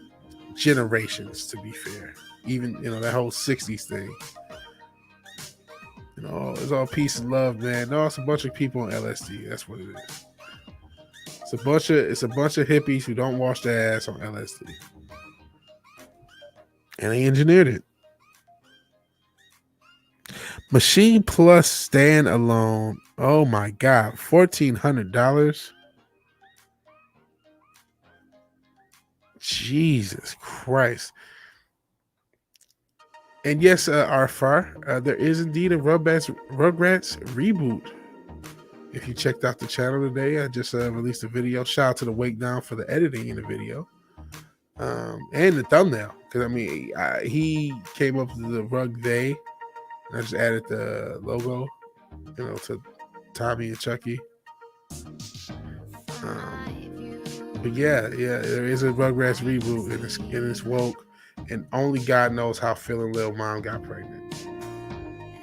generations, to be fair. Even, that whole 60s thing. It's all peace and love, man. No, it's a bunch of people on LSD. That's what it is. It's a bunch of hippies who don't wash their ass on LSD. And they engineered it. Machine Plus standalone. Oh my God, $1,400. Jesus Christ. And yes, Arfar, there is indeed a Rugrats reboot. If you checked out the channel today, I just released a video. Shout out to the Wake Down for the editing in the video and the thumbnail. Because, I mean, he came up with the Rug They. And I just added the logo, to Tommy and Chucky. But yeah, there is a Rugrats reboot, and it's woke. And only God knows how Phil and Lil Mom got pregnant.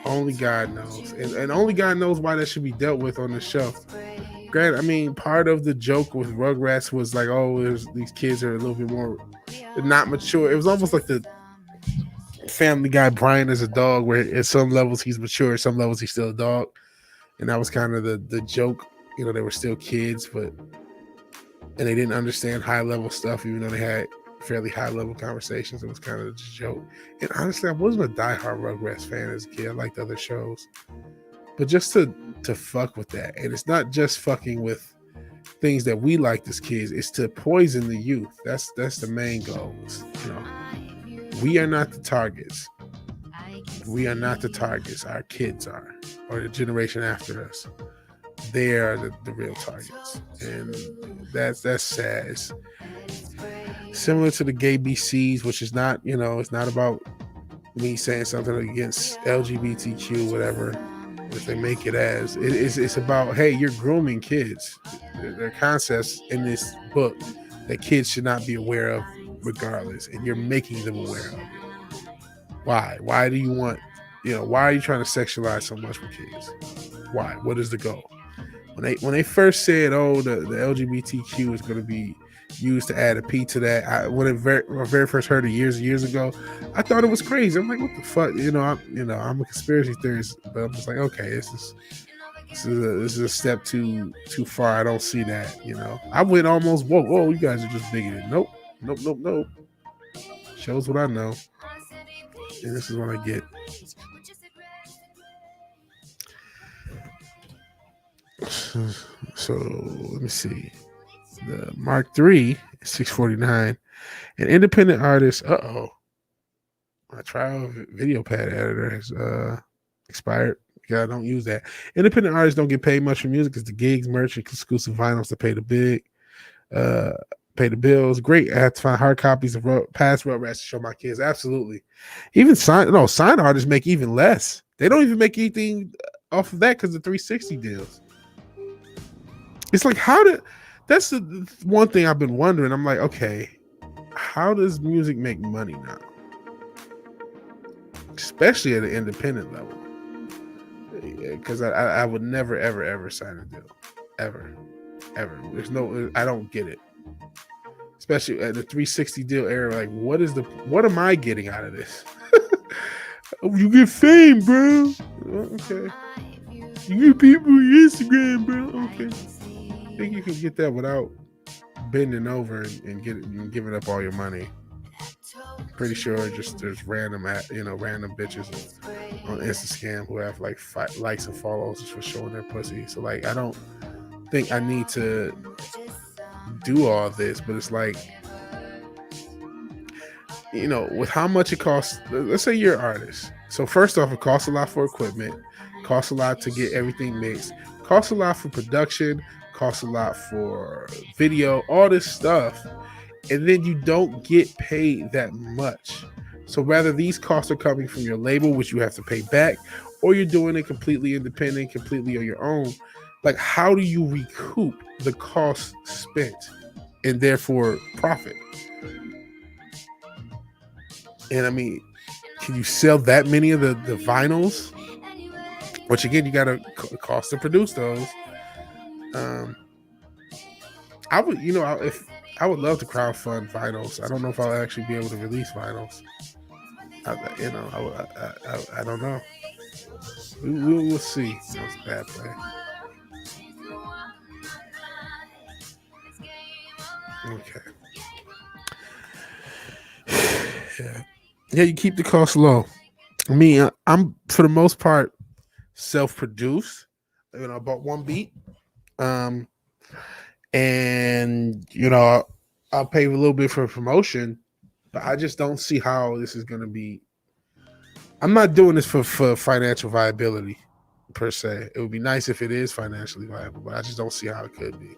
Only God knows. And only God knows why that should be dealt with on the show. Granted, I mean, part of the joke with Rugrats was like, these kids are a little bit more not mature. It was almost like the Family Guy Brian as a dog, where at some levels he's mature, at some levels he's still a dog. And that was kind of the joke. They were still kids, and they didn't understand high level stuff, even though they had fairly high level conversations. It was kind of just a joke. And honestly, I wasn't a diehard Rugrats fan as a kid. I liked other shows. But just to fuck with that, and it's not just fucking with things that we liked as kids, it's to poison the youth. That's the main goal. We are not the targets. We are not the targets. Our kids are, or the generation after us. They are the real targets, and that's sad. It's similar to the gay BCs, which is not, it's not about me saying something against LGBTQ, whatever, if they make it as. It's about, hey, you're grooming kids. There are concepts in this book that kids should not be aware of regardless, and you're making them aware of it. Why? Why do you want, why are you trying to sexualize so much for kids? Why? What is the goal? When they first said, the LGBTQ is going to be used to add a P to that, when I very first heard it years ago, I thought it was crazy. I'm like, what the fuck? I'm a conspiracy theorist, but I'm just like, okay, this is a step too far. I don't see that. I went almost woke. Oh, you guys are just bigoted. Nope. Shows what I know, and this is what I get. So let me see. The Mark III 649, an independent artist. My trial video pad editor has expired. Yeah, don't use that. Independent artists don't get paid much for music because the gigs, merch, and exclusive vinyls to pay the bills. Great. I have to find hard copies of past Rugrats to show my kids. Absolutely. Even signed artists make even less. They don't even make anything off of that because the 360 deals. It's like, that's the one thing I've been wondering. I'm like, okay, how does music make money now? Especially at an independent level. Because I would never, ever sign a deal. Ever. I don't get it. Especially at the 360 deal era. Like, what am I getting out of this? You get fame, bro. Okay. You get people on Instagram, bro. Okay. I think you can get that without bending over and giving up all your money. Pretty sure there's random bitches on Instagram who have like likes and follows just for showing their pussy. So like, I don't think I need to do all this, but it's like, with how much it costs. Let's say you're an artist. So first off, it costs a lot for equipment, costs a lot to get everything mixed, costs a lot for production, costs a lot for video, all this stuff. And then you don't get paid that much. So rather these costs are coming from your label, which you have to pay back, or you're doing it completely independent, completely on your own. Like, how do you recoup the cost spent and therefore profit? And I mean, can you sell that many of the vinyls? Which again, you got to cost to produce those. I would, I would love to crowdfund vinyls. I don't know if I'll actually be able to release vinyls. I don't know. We'll see. That was a bad play. Okay. Yeah, you keep the cost low. I mean, I'm for the most part self-produced. I bought one beat. And I'll pay a little bit for promotion, but I just don't see how this is going to be I'm not doing this for financial viability per se. It would be nice if it is financially viable, but I just don't see how it could be.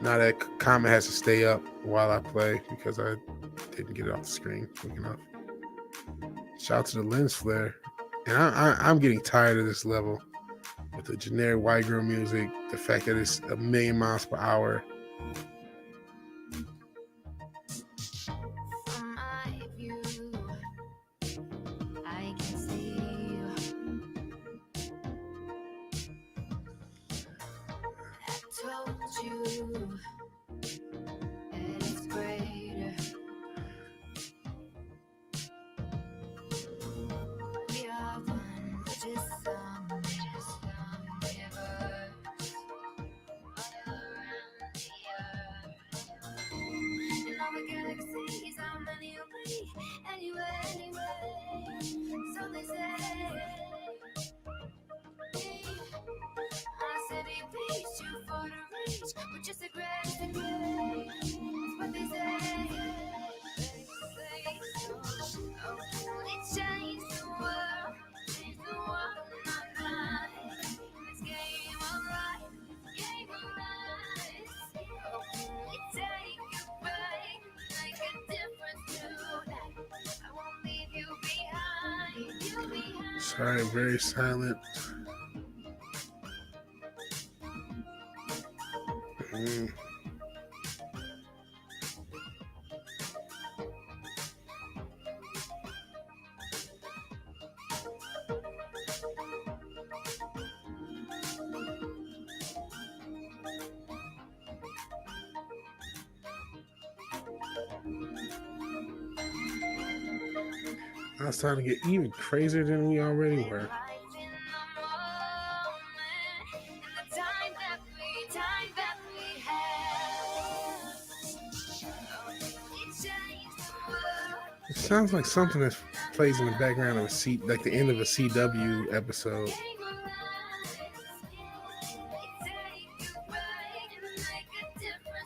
Now that comment has to stay up while I play because I didn't get it off the screen quick enough. Shout out to the lens flare. And I'm getting tired of this level with the generic white girl music, the fact that it's a million miles per hour. Sorry, very silent. Now it's time to get even crazier than we already were. It sounds like something that plays in the background of like the end of a CW episode.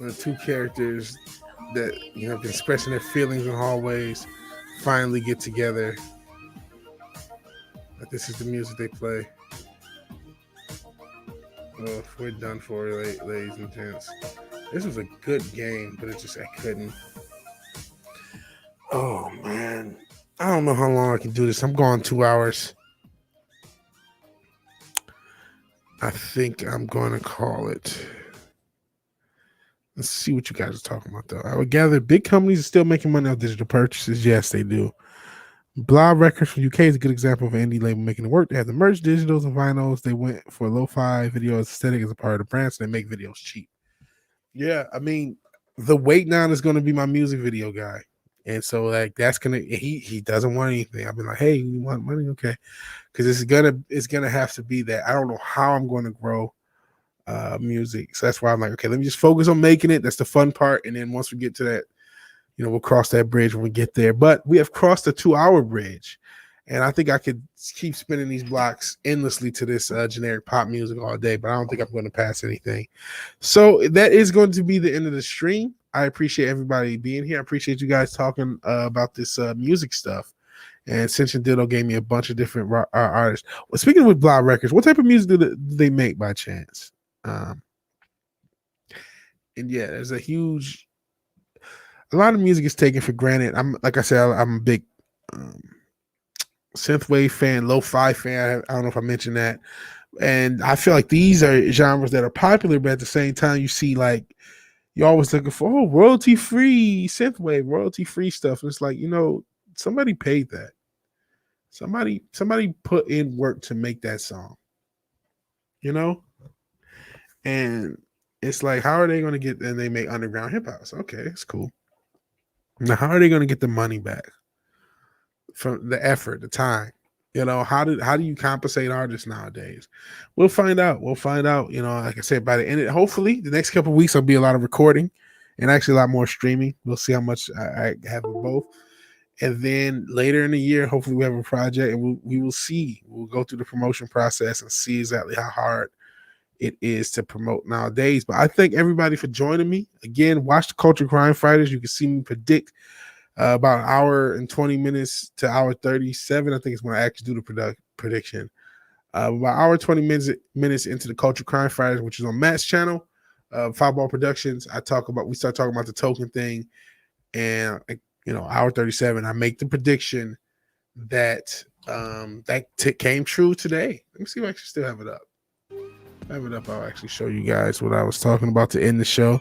The two characters that been expressing their feelings in hallways finally get together. But this is the music they play. Oh, we're done for, ladies and gents. This was a good game, but I couldn't. Oh man, I don't know how long I can do this. I'm going 2 hours. I think I'm going to call it. Let's see what you guys are talking about, though. I would gather big companies are still making money off digital purchases. Yes, they do. Blob Records from UK is a good example of an indie label making it work. They have the merch, digitals, and vinyls. They went for lo-fi video aesthetic as a part of the brand, so they make videos cheap. Yeah, I mean, the wait down is going to be my music video guy. And so, like, that's gonna he doesn't want anything. I've been like, hey, you want money? Okay. Because it's gonna have to be that. I don't know how I'm gonna grow music. So that's why I'm like, okay, let me just focus on making it. That's the fun part. And then once we get to that, we'll cross that bridge when we get there. But we have crossed the 2-hour bridge. And I think I could keep spinning these blocks endlessly to this generic pop music all day, but I don't think I'm going to pass anything. So that is going to be the end of the stream. I appreciate everybody being here. I appreciate you guys talking about this music stuff. And Cinch and Ditto gave me a bunch of different artists. Well, speaking with Blob Records, what type of music do they make by chance? And yeah, there's a lot of music is taken for granted. I'm a big synthwave fan, lo-fi fan. I don't know if I mentioned that. And I feel like these are genres that are popular, but at the same time, you see like you're always looking for royalty-free synthwave, royalty-free stuff. And it's like, somebody paid that. Somebody put in work to make that song. And it's like, how are they going to get? And they make underground hip hop. Okay, it's cool. Now, how are they going to get the money back from the effort, the time? How do you compensate artists nowadays? We'll find out. Like I said, by the end, hopefully, the next couple of weeks, there'll be a lot of recording and actually a lot more streaming. We'll see how much I have of both. And then later in the year, hopefully, we have a project and we will see. We'll go through the promotion process and see exactly how hard it is to promote nowadays. But I thank everybody for joining me. Again, watch the Culture Crime Fighters. You can see me predict about an hour and 20 minutes to hour 37. I think it's when I actually do the prediction. About hour 20 minutes into the Culture Crime Fridays, which is on Matt's channel, Fireball Productions. We start talking about the token thing, and hour 37, I make the prediction that came true today. Let me see if I can still have it up. If I have it up, I'll actually show you guys what I was talking about to end the show.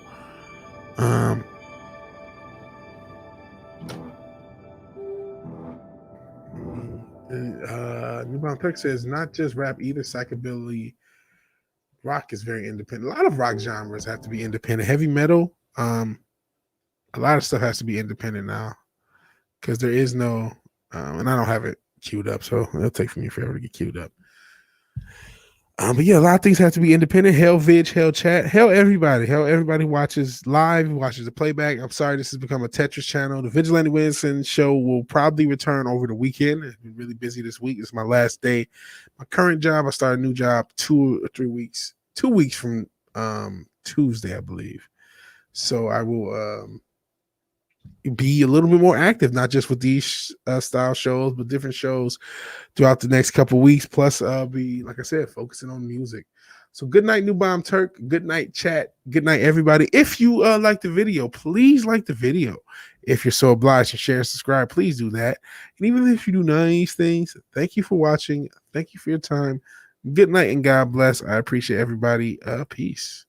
Newbound Pick says not just rap either, psychobilly rock is very independent. A lot of rock genres have to be independent. Heavy metal, a lot of stuff has to be independent now because there is no and I don't have it queued up, so it'll take for me forever to get queued up. But yeah, a lot of things have to be independent. Hell Vidge, hell chat, hell everybody watches live, watches the playback. I'm sorry, this has become a Tetris channel. The Vigilante Williamson show will probably return over the weekend. I've been really busy this week. It's my last day. My current job, I started a new job 2 or 3 weeks, 2 weeks from Tuesday, I believe. So I will be a little bit more active, not just with these style shows, but different shows throughout the next couple of weeks. Plus, I'll be, like I said, focusing on music. So good night, New Bomb Turk. Good night, chat. Good night, everybody. If you like the video, please like the video. If you're so obliged to share and subscribe, please do that. And even if you do none of these things, thank you for watching. Thank you for your time. Good night and God bless. I appreciate everybody. Peace.